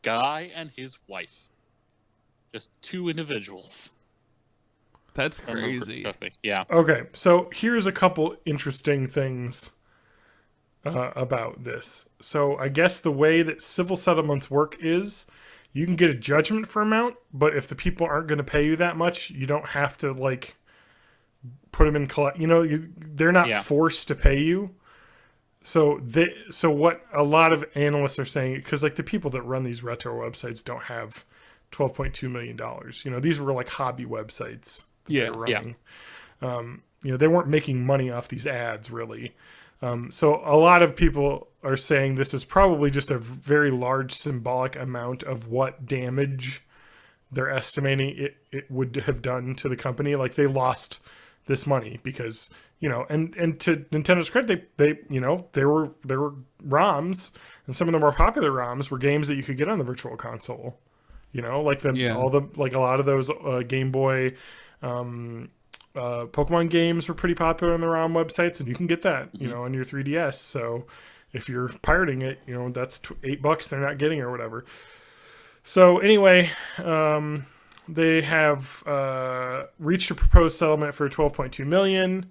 [SPEAKER 1] guy and his wife. Just two individuals.
[SPEAKER 3] That's crazy.
[SPEAKER 1] Yeah.
[SPEAKER 2] Okay, so here's a couple interesting things about this. So I guess the way that civil settlements work is you can get a judgment for amount, but if the people aren't going to pay you that much, you don't have to like put them in collect. You know, they're not forced to pay you. So what a lot of analysts are saying, because like the people that run these retro websites don't have $12.2 million. You know, these were like hobby websites that they were running. You know, they weren't making money off these ads really. So a lot of people are saying this is probably just a very large symbolic amount of what damage they're estimating it would have done to the company. Like they lost this money because, you know, and to Nintendo's credit, they you know, there were ROMs, and some of the more popular ROMs were games that you could get on the Virtual Console. You know, like all the like a lot of those Game Boy Pokemon games were pretty popular on the ROM websites, and you can get that, on your 3DS. So if you're pirating it, that's $8 they're not getting or whatever. So anyway, they have reached a proposed settlement for $12.2 million.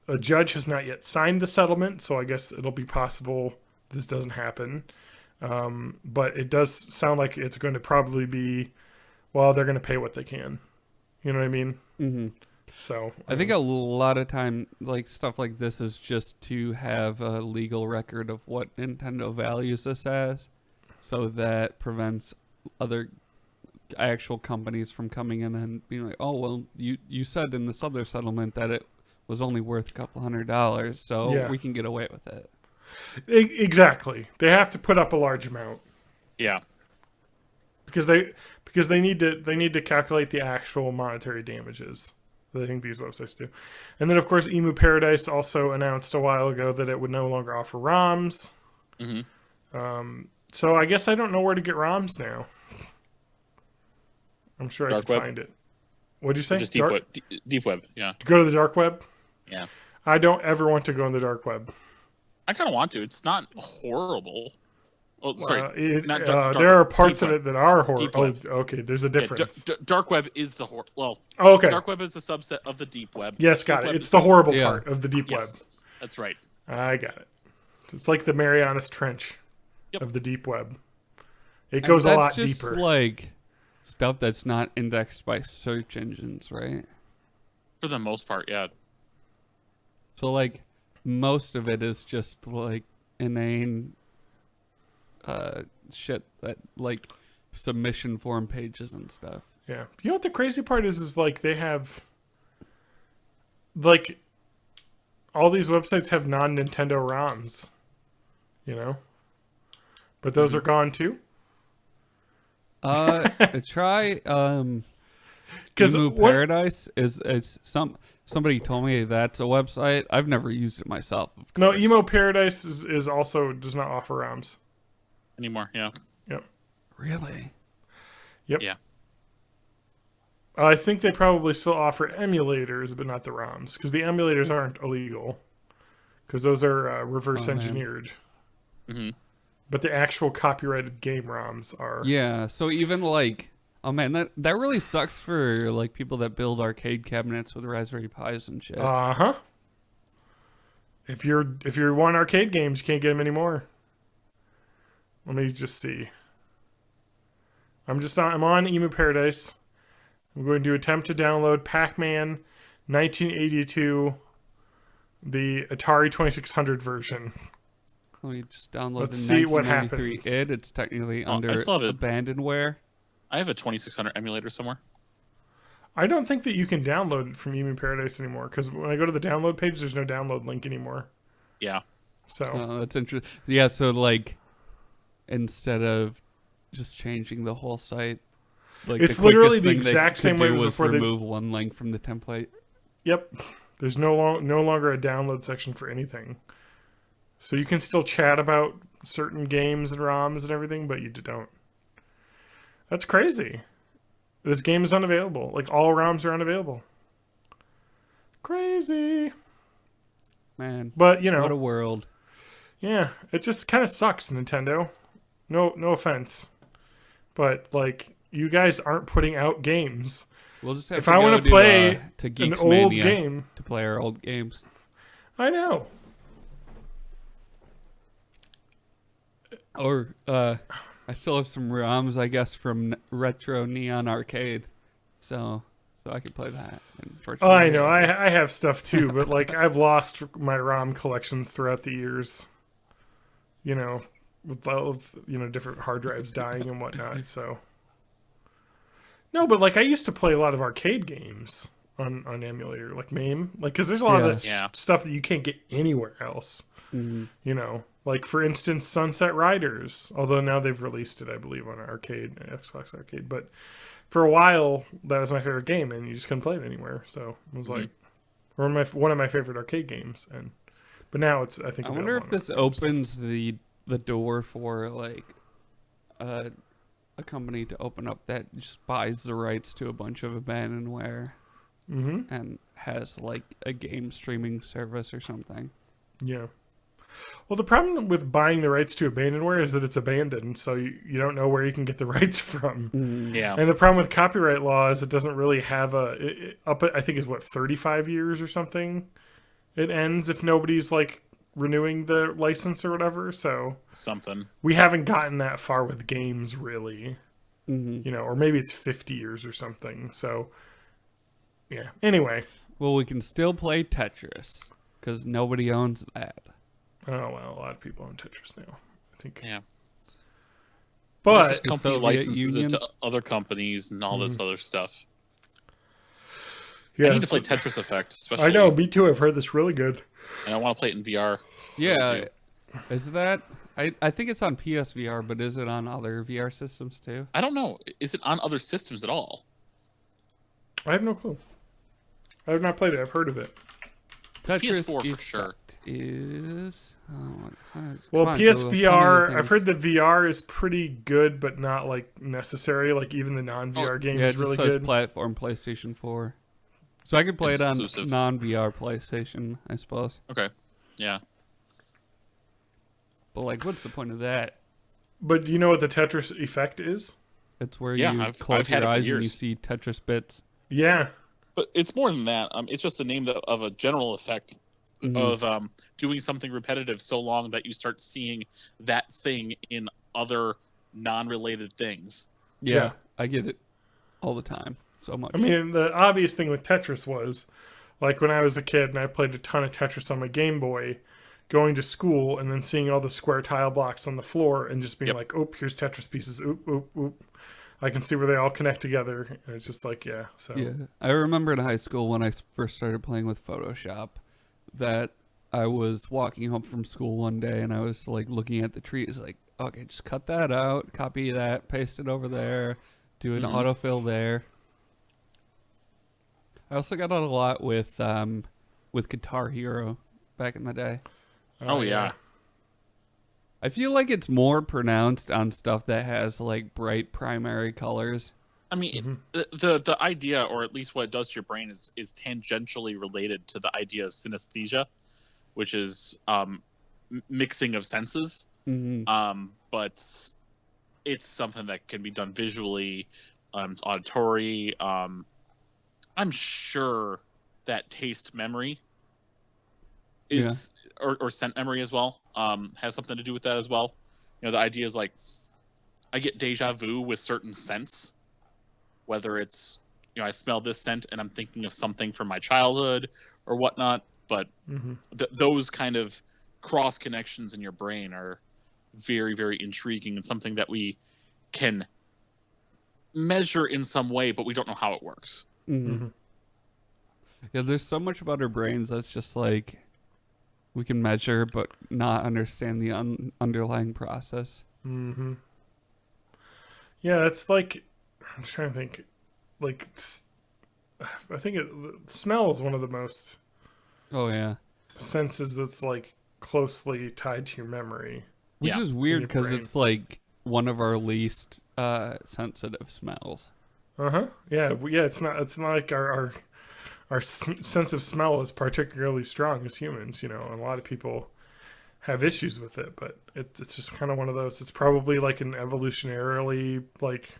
[SPEAKER 2] A judge has not yet signed the settlement, so I guess it'll be possible this doesn't happen. But it does sound like it's going to probably be, well, they're going to pay what they can. You know what I mean?
[SPEAKER 3] Mm-hmm.
[SPEAKER 2] So
[SPEAKER 3] I think a lot of time, like stuff like this, is just to have a legal record of what Nintendo values this as, so that prevents other actual companies from coming in and being like, oh, well, you said in this other settlement that it was only worth a couple $100, so we can get away with it.
[SPEAKER 2] Exactly. They have to put up a large amount.
[SPEAKER 1] Yeah.
[SPEAKER 2] Because they need to calculate the actual monetary damages. I think these websites do. And then, of course, Emu Paradise also announced a while ago that it would no longer offer ROMs.
[SPEAKER 1] Mm-hmm.
[SPEAKER 2] So I guess I don't know where to get ROMs now. I'm sure I can find it. What'd you say?
[SPEAKER 1] Just deep web. Deep web, yeah.
[SPEAKER 2] To go to the dark web?
[SPEAKER 1] Yeah.
[SPEAKER 2] I don't ever want to go in the dark web.
[SPEAKER 1] I kind of want to. It's not horrible. Oh, sorry.
[SPEAKER 2] Not dark there are parts of it that are horrible. Oh, okay. There's a difference.
[SPEAKER 1] Yeah, dark web is the
[SPEAKER 2] okay.
[SPEAKER 1] Dark web is a subset of the deep web.
[SPEAKER 2] Yes, got it. It's the horrible part of the deep web.
[SPEAKER 1] That's right.
[SPEAKER 2] I got it. It's like the Marianas Trench of the deep web. It goes a lot
[SPEAKER 3] just
[SPEAKER 2] deeper.
[SPEAKER 3] Like stuff that's not indexed by search engines, right?
[SPEAKER 1] For the most part, yeah.
[SPEAKER 3] So like most of it is just like inane shit that like submission form pages and stuff.
[SPEAKER 2] Yeah. You know what the crazy part is like they have like all these websites have non-Nintendo ROMs, but those are gone too.
[SPEAKER 3] Try Emu Paradise is somebody told me that's a website. I've never used it myself.
[SPEAKER 2] No, Emo Paradise is also does not offer ROMs
[SPEAKER 1] anymore. Yeah.
[SPEAKER 2] Yep.
[SPEAKER 3] Really?
[SPEAKER 2] Yep.
[SPEAKER 1] Yeah.
[SPEAKER 2] I think they probably still offer emulators, but not the ROMs, because the emulators aren't illegal, because those are reverse engineered.
[SPEAKER 1] Mm-hmm.
[SPEAKER 2] But the actual copyrighted game ROMs are.
[SPEAKER 3] Yeah. So even like, oh man, that really sucks for like people that build arcade cabinets with Raspberry Pis and shit.
[SPEAKER 2] If you want arcade games, you can't get them anymore. Let me just see. I'm on Emu Paradise. I'm going to attempt to download Pac-Man 1982, the Atari 2600 version.
[SPEAKER 3] Let me just download
[SPEAKER 2] Let's
[SPEAKER 3] the
[SPEAKER 2] see what
[SPEAKER 3] 1993
[SPEAKER 2] happens.
[SPEAKER 3] It's technically under abandonware.
[SPEAKER 1] I have a 2600 emulator somewhere.
[SPEAKER 2] I don't think that you can download it from Emu Paradise anymore, because when I go to the download page, there's no download link anymore.
[SPEAKER 1] Yeah.
[SPEAKER 2] So
[SPEAKER 3] that's interesting. Yeah, so like instead of just changing the whole site, like
[SPEAKER 2] it's literally the exact same way as before.
[SPEAKER 3] Remove one link from the template.
[SPEAKER 2] Yep. There's no longer a download section for anything. So you can still chat about certain games and ROMs and everything, but you don't. That's crazy. This game is unavailable. Like, all ROMs are unavailable. Crazy.
[SPEAKER 3] Man.
[SPEAKER 2] But,
[SPEAKER 3] what a world.
[SPEAKER 2] Yeah, it just kind of sucks, Nintendo. No offense. But, like, you guys aren't putting out games.
[SPEAKER 3] We'll just have
[SPEAKER 2] if I want to play an old game.
[SPEAKER 3] To play our old games.
[SPEAKER 2] I know.
[SPEAKER 3] Or, I still have some ROMs, I guess, from Retro Neon Arcade. So I can play that.
[SPEAKER 2] Oh, I know. I have stuff too, but like I've lost my ROM collections throughout the years. With different hard drives dying and whatnot. So no, but like I used to play a lot of arcade games on emulator, like MAME, like because there's a lot of that stuff that you can't get anywhere else.
[SPEAKER 3] Mm-hmm.
[SPEAKER 2] Like for instance, Sunset Riders. Although now they've released it, I believe, on Xbox Arcade. But for a while, that was my favorite game, and you just couldn't play it anywhere. So it was like one of my favorite arcade games. But now it's I think.
[SPEAKER 3] I wonder if this opens the door for like a a company to open up that just buys the rights to a bunch of abandonware and has like a game streaming service or something.
[SPEAKER 2] Yeah. Well, the problem with buying the rights to abandonware is that it's abandoned, so you don't know where you can get the rights from.
[SPEAKER 1] Yeah.
[SPEAKER 2] And the problem with copyright law is it doesn't really have I think is 35 years or something. It ends if nobody's like renewing the license or whatever. So
[SPEAKER 1] something.
[SPEAKER 2] We haven't gotten that far with games really, or maybe it's 50 years or something. So yeah. Anyway.
[SPEAKER 3] Well, we can still play Tetris because nobody owns that.
[SPEAKER 2] Oh, well, a lot of people own Tetris now, I think.
[SPEAKER 1] Yeah.
[SPEAKER 2] But
[SPEAKER 1] this company licenses it to other companies and all this other stuff. Yeah, I need to play Tetris Effect, especially.
[SPEAKER 2] I know, me too. I've heard this really good.
[SPEAKER 1] And I want to play it in VR.
[SPEAKER 3] Yeah. Is that... I think it's on PSVR, but is it on other VR systems too?
[SPEAKER 1] I don't know. Is it on other systems at all?
[SPEAKER 2] I have no clue. I have not played it. I've heard of it.
[SPEAKER 3] Tetris
[SPEAKER 1] PS4 for sure.
[SPEAKER 3] Is
[SPEAKER 2] well, PSVR. I've heard that VR is pretty good, but not like necessary. Like even the non-VR game is really good.
[SPEAKER 3] Platform PlayStation 4, so I could play it on non-VR PlayStation, I suppose.
[SPEAKER 1] Okay, yeah.
[SPEAKER 3] But like, what's the point of that?
[SPEAKER 2] But do you know what the Tetris effect is?
[SPEAKER 3] It's where you close your eyes and you see Tetris bits.
[SPEAKER 2] Yeah.
[SPEAKER 1] But it's more than that. It's just the name of a general effect of doing something repetitive so long that you start seeing that thing in other non-related things.
[SPEAKER 3] Yeah, I get it all the time so much.
[SPEAKER 2] I mean, the obvious thing with Tetris was, like when I was a kid and I played a ton of Tetris on my Game Boy, going to school and then seeing all the square tile blocks on the floor and just being like, oop, here's Tetris pieces, oop, oop, oop. I can see where they all connect together. And it's just like, yeah. So
[SPEAKER 3] yeah, I remember in high school when I first started playing with Photoshop that I was walking home from school one day and I was like looking at the trees like, okay, just cut that out, copy that, paste it over there, do an autofill there. I also got out a lot with Guitar Hero back in the day.
[SPEAKER 1] Oh yeah.
[SPEAKER 3] I feel like it's more pronounced on stuff that has like bright primary colors.
[SPEAKER 1] I mean, the idea, or at least what it does to your brain, is tangentially related to the idea of synesthesia, which is mixing of senses. But it's something that can be done visually. It's auditory. I'm sure that taste memory is, or scent memory as well, has something to do with that as well. You know, the idea is like, I get deja vu with certain scents, whether it's, you know, I smell this scent and I'm thinking of something from my childhood or whatnot. But those kind of cross connections in your brain are very, very intriguing and something that we can measure in some way, but we don't know how it works.
[SPEAKER 3] Yeah, there's so much about our brains that's just like we can measure but not understand the underlying process.
[SPEAKER 2] Yeah, it's like, I'm trying to think, like, I think smell is one of the most senses that's like closely tied to your memory.
[SPEAKER 3] Which is weird because it's like one of our least sensitive smells.
[SPEAKER 2] Yeah, it's not like our sense of smell is particularly strong as humans, you know. A lot of people have issues with it, but it's just kind of one of those. It's probably like an evolutionarily like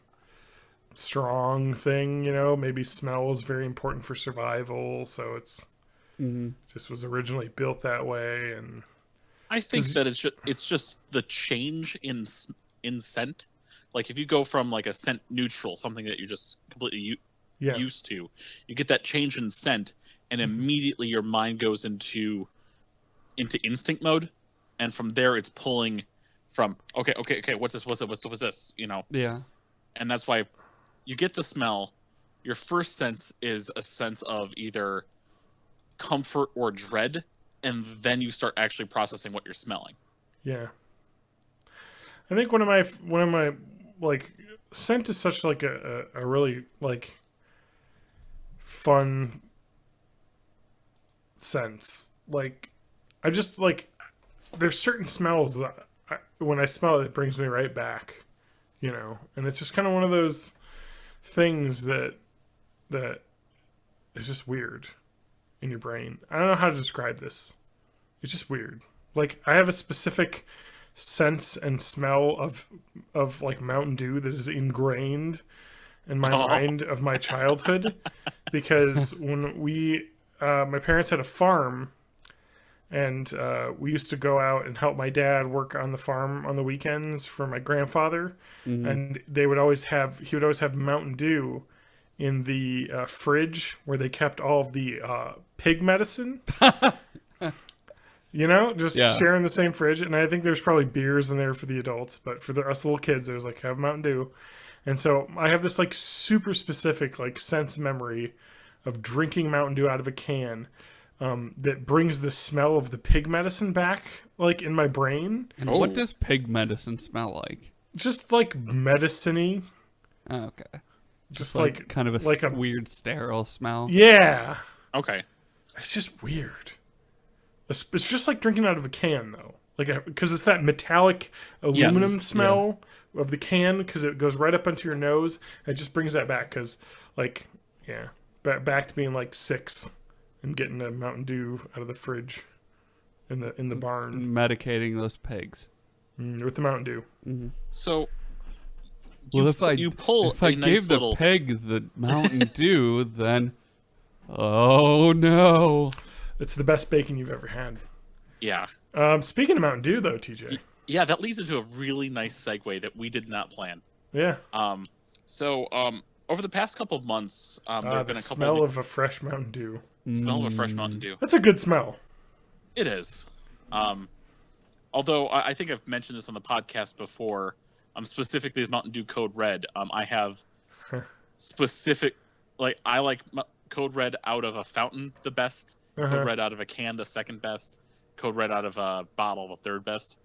[SPEAKER 2] strong thing, you know. Maybe smell is very important for survival, so it's just was originally built that way. And
[SPEAKER 1] I think that it's just the change in scent. Like if you go from like a scent neutral, something that you're just completely used to, you get that change in scent, and immediately your mind goes into instinct mode, and from there it's pulling from okay, what's this, you know?
[SPEAKER 3] Yeah.
[SPEAKER 1] And that's why you get the smell. Your first sense is a sense of either comfort or dread, and then you start actually processing what you're smelling.
[SPEAKER 2] Yeah. I think one of my like, scent is such like a really like fun sense. Like, I just like, there's certain smells that when I smell it, it brings me right back, you know, and it's just kind of one of those things that is just weird in your brain. I don't know how to describe this. It's just weird. Like, I have a specific sense and smell of like Mountain Dew that is ingrained in my mind of my childhood, because when my parents had a farm, and we used to go out and help my dad work on the farm on the weekends for my grandfather, and he would always have Mountain Dew in the fridge where they kept all of the pig medicine. You know, just sharing the same fridge. And I think there's probably beers in there for the adults, but for us little kids, there's like, have Mountain Dew. And so I have this like super specific like sense memory of drinking Mountain Dew out of a can that brings the smell of the pig medicine back, like in my brain.
[SPEAKER 3] And what does pig medicine smell like?
[SPEAKER 2] Just like medicine-y.
[SPEAKER 3] Oh, okay.
[SPEAKER 2] Just like
[SPEAKER 3] kind of a weird sterile smell.
[SPEAKER 2] Yeah.
[SPEAKER 1] Okay.
[SPEAKER 2] It's just weird. It's just like drinking out of a can, though. Like, because it's that metallic aluminum smell of the can, because it goes right up into your nose. It just brings that back, because, like, back to being like 6 and getting a Mountain Dew out of the fridge in the barn,
[SPEAKER 3] medicating those pigs
[SPEAKER 2] with the Mountain Dew.
[SPEAKER 3] Mm-hmm.
[SPEAKER 1] So,
[SPEAKER 3] if I gave the pig the Mountain Dew, then oh no.
[SPEAKER 2] It's the best bacon you've ever had.
[SPEAKER 1] Yeah.
[SPEAKER 2] Speaking of Mountain Dew, though, TJ.
[SPEAKER 1] Yeah, that leads into a really nice segue that we did not plan.
[SPEAKER 2] Yeah.
[SPEAKER 1] So, over the past couple of months, there have been a couple
[SPEAKER 2] smell of a fresh Mountain Dew.
[SPEAKER 1] Smell of a fresh Mountain Dew.
[SPEAKER 2] That's a good smell.
[SPEAKER 1] It is. Although I think I've mentioned this on the podcast before, specifically with Mountain Dew Code Red, I have specific, like, I like Code Red out of a fountain the best. Code Red out of a can, the second best. Code Red out of a bottle, the third best.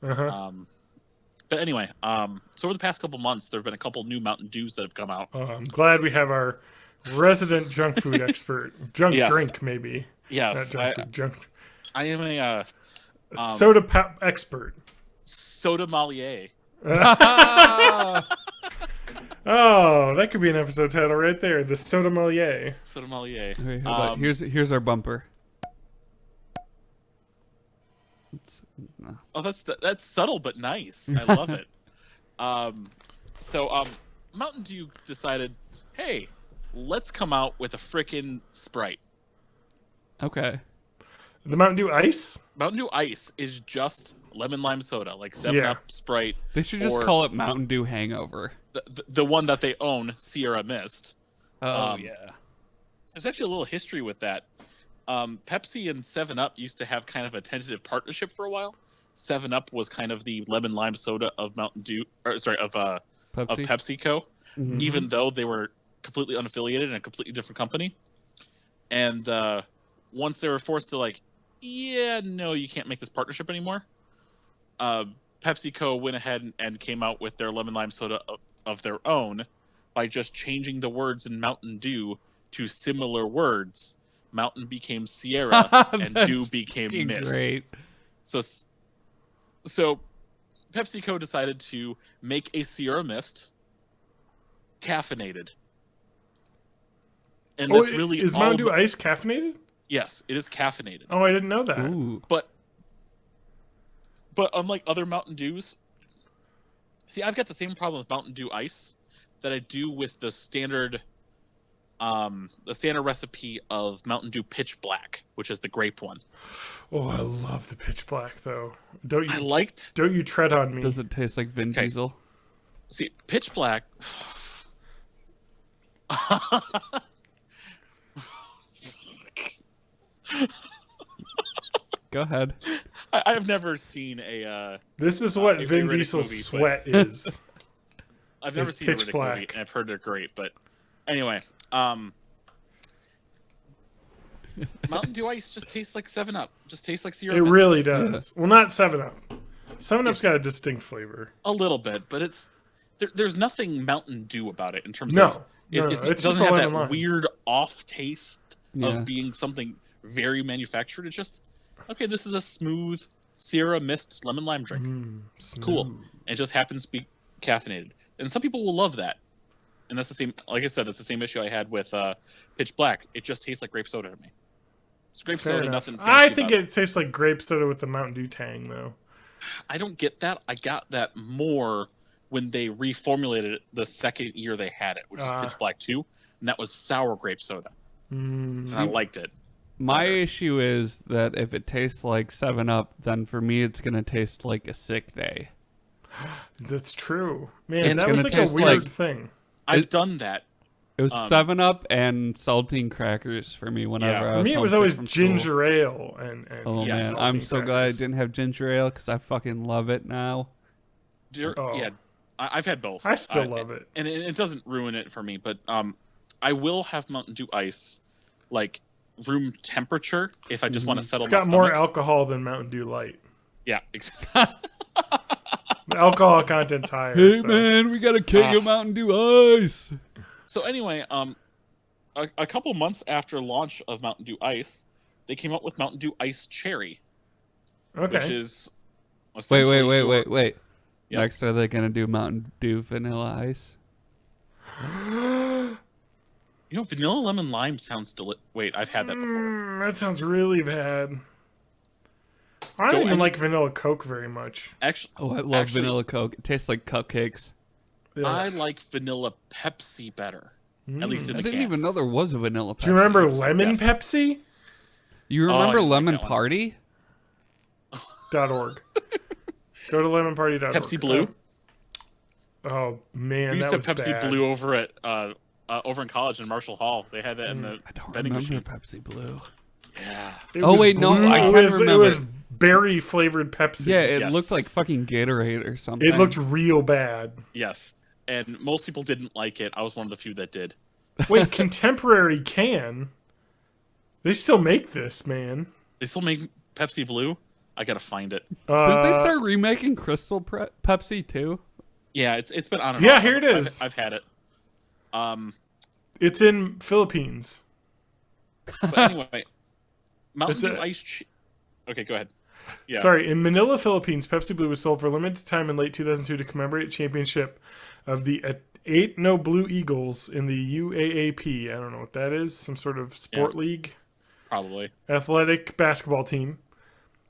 [SPEAKER 1] But anyway, so over the past couple months, there have been a couple new Mountain Dews that have come out.
[SPEAKER 2] I'm glad we have our resident junk food expert. Drink, maybe.
[SPEAKER 1] Yes.
[SPEAKER 2] Junk.
[SPEAKER 1] I am a
[SPEAKER 2] soda pop expert.
[SPEAKER 1] Soda Malier.
[SPEAKER 2] Oh, that could be an episode title right there. The Soda Malier.
[SPEAKER 1] Soda Malier.
[SPEAKER 3] Okay, here's our bumper.
[SPEAKER 1] Oh, that's subtle but nice. I love it. So Mountain Dew decided, hey, let's come out with a frickin' Sprite.
[SPEAKER 3] Okay.
[SPEAKER 2] The Mountain Dew Ice?
[SPEAKER 1] Mountain Dew Ice is just lemon lime soda, like 7-Up, Sprite.
[SPEAKER 3] They should just call it Mountain Dew Hangover.
[SPEAKER 1] The one that they own, Sierra Mist.
[SPEAKER 3] Oh, yeah.
[SPEAKER 1] There's actually a little history with that. Pepsi and 7-Up used to have kind of a tentative partnership for a while. 7-Up was kind of the lemon lime soda of Mountain Dew, of PepsiCo, even though they were completely unaffiliated and a completely different company. And once they were forced to no, you can't make this partnership anymore, PepsiCo went ahead and came out with their lemon lime soda of their own by just changing the words in Mountain Dew to similar words. Mountain became Sierra and Dew became Mist. Great. So PepsiCo decided to make a Sierra Mist caffeinated. And that's really
[SPEAKER 2] is Mountain Dew Ice caffeinated?
[SPEAKER 1] Yes, it is caffeinated.
[SPEAKER 2] Oh, I didn't know that.
[SPEAKER 3] Ooh.
[SPEAKER 1] But unlike other Mountain Dews, see, I've got the same problem with Mountain Dew Ice that I do with the standard recipe of Mountain Dew Pitch Black, which is the grape one.
[SPEAKER 2] Oh, I love the Pitch Black though. Don't you tread on me?
[SPEAKER 3] Does it taste like Vin Diesel?
[SPEAKER 1] See, Pitch Black.
[SPEAKER 3] Go ahead.
[SPEAKER 1] I've never seen a.
[SPEAKER 2] This is what Vin Diesel's sweat is.
[SPEAKER 1] I've never seen
[SPEAKER 2] Pitch
[SPEAKER 1] a Riddick
[SPEAKER 2] Black
[SPEAKER 1] movie, and I've heard they're great. But anyway, Mountain Dew Ice just tastes like 7-Up. Just tastes like Sierra Mist.
[SPEAKER 2] It really does. Well, not 7-Up. 7-Up's got a distinct flavor.
[SPEAKER 1] A little bit, but it's there's nothing Mountain Dew about it in terms
[SPEAKER 2] of
[SPEAKER 1] it
[SPEAKER 2] it's
[SPEAKER 1] doesn't
[SPEAKER 2] just
[SPEAKER 1] have that weird off taste of being something very manufactured. It's just okay. This is a smooth Sierra Mist lemon lime drink. Cool. And it just happens to be caffeinated. and some people will love that. And that's the same. Like I said, that's the same issue I had with Pitch Black. It just tastes like grape soda to me. It's grape
[SPEAKER 2] Fair
[SPEAKER 1] soda,
[SPEAKER 2] enough.
[SPEAKER 1] nothing fancy
[SPEAKER 2] I think
[SPEAKER 1] about
[SPEAKER 2] it tastes like grape soda with the Mountain Dew tang, though.
[SPEAKER 1] I don't get that. I got that more when they reformulated it the second year they had it, which is Pitch Black 2, and that was sour grape soda. And I liked it.
[SPEAKER 3] My issue is that if it tastes like 7-Up, then for me it's going to taste like a sick day.
[SPEAKER 2] That's true. Man,
[SPEAKER 3] It's
[SPEAKER 2] that was
[SPEAKER 3] gonna
[SPEAKER 2] like a
[SPEAKER 3] taste
[SPEAKER 2] weird
[SPEAKER 3] like-
[SPEAKER 2] thing.
[SPEAKER 1] I've done that.
[SPEAKER 3] It was 7-Up and saltine crackers for me whenever
[SPEAKER 1] Yeah.
[SPEAKER 3] I
[SPEAKER 2] For
[SPEAKER 3] was
[SPEAKER 2] me, it was
[SPEAKER 3] homesick
[SPEAKER 2] always
[SPEAKER 3] from school.
[SPEAKER 2] ginger ale and
[SPEAKER 3] Oh
[SPEAKER 1] Yes.
[SPEAKER 3] man, I'm
[SPEAKER 2] saltine
[SPEAKER 3] so glad I
[SPEAKER 2] crackers.
[SPEAKER 3] didn't have ginger ale because I fucking love it now.
[SPEAKER 2] Oh.
[SPEAKER 1] Yeah, I've had both.
[SPEAKER 2] I still love it.
[SPEAKER 1] And it doesn't ruin it for me, but I will have Mountain Dew Ice, like room temperature, if I just want to settle
[SPEAKER 2] It's
[SPEAKER 1] my
[SPEAKER 2] got more
[SPEAKER 1] stomach.
[SPEAKER 2] alcohol than Mountain Dew Light.
[SPEAKER 1] Yeah, exactly.
[SPEAKER 2] The alcohol content's higher.
[SPEAKER 3] Hey
[SPEAKER 2] so.
[SPEAKER 3] man, we got a keg of Mountain Dew Ice.
[SPEAKER 1] So anyway, a couple months after launch of Mountain Dew Ice, they came out with Mountain Dew Ice Cherry,
[SPEAKER 2] Okay.
[SPEAKER 1] which is
[SPEAKER 3] Wait.
[SPEAKER 1] essentially Yep.
[SPEAKER 3] Next, are they gonna do Mountain Dew Vanilla Ice?
[SPEAKER 1] You know, vanilla lemon lime sounds Wait, I've had that before.
[SPEAKER 2] That sounds really bad. I don't even like vanilla Coke very much.
[SPEAKER 1] Actually,
[SPEAKER 3] Oh, I love vanilla Coke. It tastes like cupcakes.
[SPEAKER 1] I like vanilla Pepsi better. At least in
[SPEAKER 3] I
[SPEAKER 1] the
[SPEAKER 3] didn't
[SPEAKER 1] can.
[SPEAKER 3] even know there was a vanilla Pepsi.
[SPEAKER 2] Do you remember Lemon
[SPEAKER 1] Yes.
[SPEAKER 2] Pepsi?
[SPEAKER 3] You remember
[SPEAKER 1] I didn't like
[SPEAKER 3] Lemon
[SPEAKER 1] that one.
[SPEAKER 3] Party?
[SPEAKER 2] .org. Go to lemonparty.org.
[SPEAKER 1] Pepsi Blue.
[SPEAKER 2] Oh man,
[SPEAKER 1] We used
[SPEAKER 2] that
[SPEAKER 1] to have
[SPEAKER 2] was
[SPEAKER 1] Pepsi
[SPEAKER 2] bad.
[SPEAKER 1] Blue over at over in college in Marshall Hall. They had that in the
[SPEAKER 3] I don't
[SPEAKER 1] vending
[SPEAKER 3] remember
[SPEAKER 1] machine.
[SPEAKER 3] Pepsi Blue.
[SPEAKER 1] Yeah.
[SPEAKER 2] It
[SPEAKER 3] Oh,
[SPEAKER 2] was
[SPEAKER 3] wait, no,
[SPEAKER 2] blue.
[SPEAKER 3] I
[SPEAKER 2] It
[SPEAKER 3] can
[SPEAKER 2] was-
[SPEAKER 3] remember.
[SPEAKER 2] It was berry flavored Pepsi.
[SPEAKER 3] Yeah, it
[SPEAKER 1] Yes.
[SPEAKER 3] looked like fucking Gatorade or something.
[SPEAKER 2] It looked real bad.
[SPEAKER 1] Yes. And most people didn't like it. I was one of the few that did.
[SPEAKER 2] Wait, Contemporary can? They still make this, man.
[SPEAKER 1] They still make Pepsi Blue. I gotta find it.
[SPEAKER 3] Did they start remaking Crystal Pepsi too?
[SPEAKER 1] Yeah, it's been on and
[SPEAKER 2] Yeah,
[SPEAKER 1] off.
[SPEAKER 2] here it is.
[SPEAKER 1] I've had it.
[SPEAKER 2] It's in Philippines.
[SPEAKER 1] But anyway, Mountain
[SPEAKER 2] It's
[SPEAKER 1] Dew
[SPEAKER 2] a-
[SPEAKER 1] Ice. Okay, go ahead. Yeah.
[SPEAKER 2] Sorry, in Manila, Philippines, Pepsi Blue was sold for a limited time in late 2002 to commemorate championship of the 8 No Blue Eagles in the UAAP. I don't know what that is. Some sort of sport league.
[SPEAKER 1] Probably.
[SPEAKER 2] Athletic basketball team.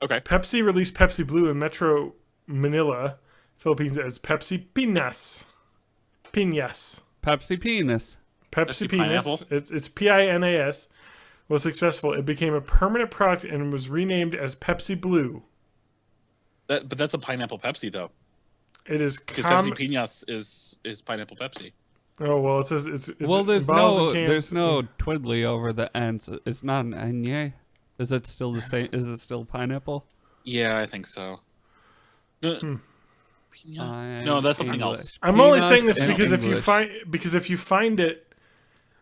[SPEAKER 1] Okay.
[SPEAKER 2] Pepsi released Pepsi Blue in Metro Manila, Philippines as Pepsi Pinas. Pinas.
[SPEAKER 3] Pepsi Penis.
[SPEAKER 2] Pepsi
[SPEAKER 1] Pepsi
[SPEAKER 2] Pinas.
[SPEAKER 1] Pineapple?
[SPEAKER 2] It's Pinas. Was successful. It became a permanent product and was renamed as Pepsi Blue.
[SPEAKER 1] But that's a pineapple Pepsi though,
[SPEAKER 2] It is
[SPEAKER 1] because Pepsi Pinas is pineapple Pepsi.
[SPEAKER 2] Oh well, it says it's
[SPEAKER 3] Well,
[SPEAKER 2] in
[SPEAKER 3] there's
[SPEAKER 2] bottles
[SPEAKER 3] no
[SPEAKER 2] and cans.
[SPEAKER 3] there's no twiddly over the ends. It's not an enye. Is it still the same? Is it still pineapple?
[SPEAKER 1] Yeah, I think so. No,
[SPEAKER 3] I'm
[SPEAKER 1] No, that's something
[SPEAKER 3] English.
[SPEAKER 1] else.
[SPEAKER 2] I'm only
[SPEAKER 3] Peanuts
[SPEAKER 2] saying this
[SPEAKER 3] and
[SPEAKER 2] because if you
[SPEAKER 3] English.
[SPEAKER 2] find it,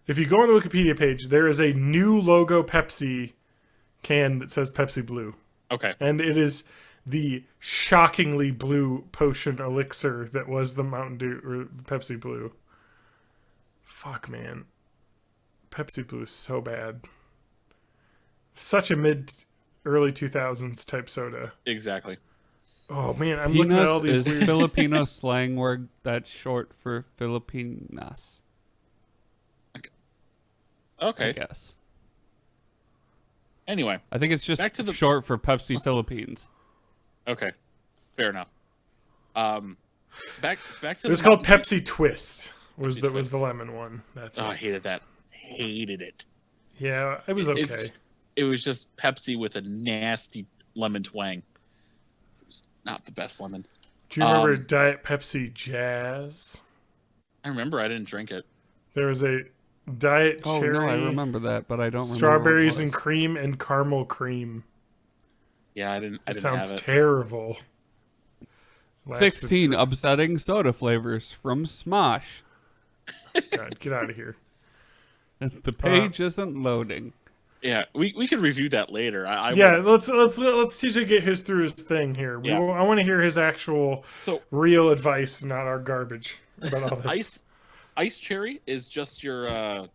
[SPEAKER 2] if you go on the Wikipedia page, there is a new logo Pepsi can that says Pepsi Blue,
[SPEAKER 1] Okay.
[SPEAKER 2] and it is the shockingly blue potion elixir that was the Mountain Dew or Pepsi Blue. Fuck, man, Pepsi Blue is so bad. Such a early 2000s type soda.
[SPEAKER 1] Exactly.
[SPEAKER 2] Oh man, I'm looking at all
[SPEAKER 3] Pinas
[SPEAKER 2] these
[SPEAKER 3] is
[SPEAKER 2] weird.
[SPEAKER 3] Filipino slang word that's short for Filipinas. I
[SPEAKER 1] Okay.
[SPEAKER 3] guess.
[SPEAKER 1] Anyway.
[SPEAKER 3] I think it's just
[SPEAKER 1] Back to the-
[SPEAKER 3] short for Pepsi Philippines.
[SPEAKER 1] Okay. Fair enough. Back to.
[SPEAKER 2] It was
[SPEAKER 1] the
[SPEAKER 2] called
[SPEAKER 1] Mountain Dew-
[SPEAKER 2] Pepsi Twist. Was
[SPEAKER 1] Pepsi
[SPEAKER 2] the
[SPEAKER 1] Twist.
[SPEAKER 2] lemon one? That's
[SPEAKER 1] Oh, I
[SPEAKER 2] it.
[SPEAKER 1] hated that. Hated it.
[SPEAKER 2] Yeah, it was okay.
[SPEAKER 1] It was just Pepsi with a nasty lemon twang. It was not the best lemon.
[SPEAKER 2] Do you remember Diet Pepsi Jazz?
[SPEAKER 1] I remember I didn't drink it.
[SPEAKER 2] There was a Diet
[SPEAKER 3] Oh
[SPEAKER 2] Cherry,
[SPEAKER 3] no, I remember that, but I don't remember.
[SPEAKER 2] strawberries
[SPEAKER 3] what it
[SPEAKER 2] and
[SPEAKER 3] was.
[SPEAKER 2] cream and caramel cream.
[SPEAKER 1] Yeah, I didn't
[SPEAKER 2] It
[SPEAKER 1] have
[SPEAKER 2] sounds
[SPEAKER 1] it.
[SPEAKER 2] terrible. Lasted
[SPEAKER 3] 16 upsetting soda flavors from Smosh.
[SPEAKER 2] God, get out of here.
[SPEAKER 3] The page isn't loading.
[SPEAKER 1] Yeah, we could review that later. I
[SPEAKER 2] Yeah,
[SPEAKER 1] will.
[SPEAKER 2] let's TJ get through his thing here.
[SPEAKER 1] Yeah.
[SPEAKER 2] I want to hear his actual
[SPEAKER 1] So
[SPEAKER 2] real advice, not our garbage about all this.
[SPEAKER 1] ice cherry is just your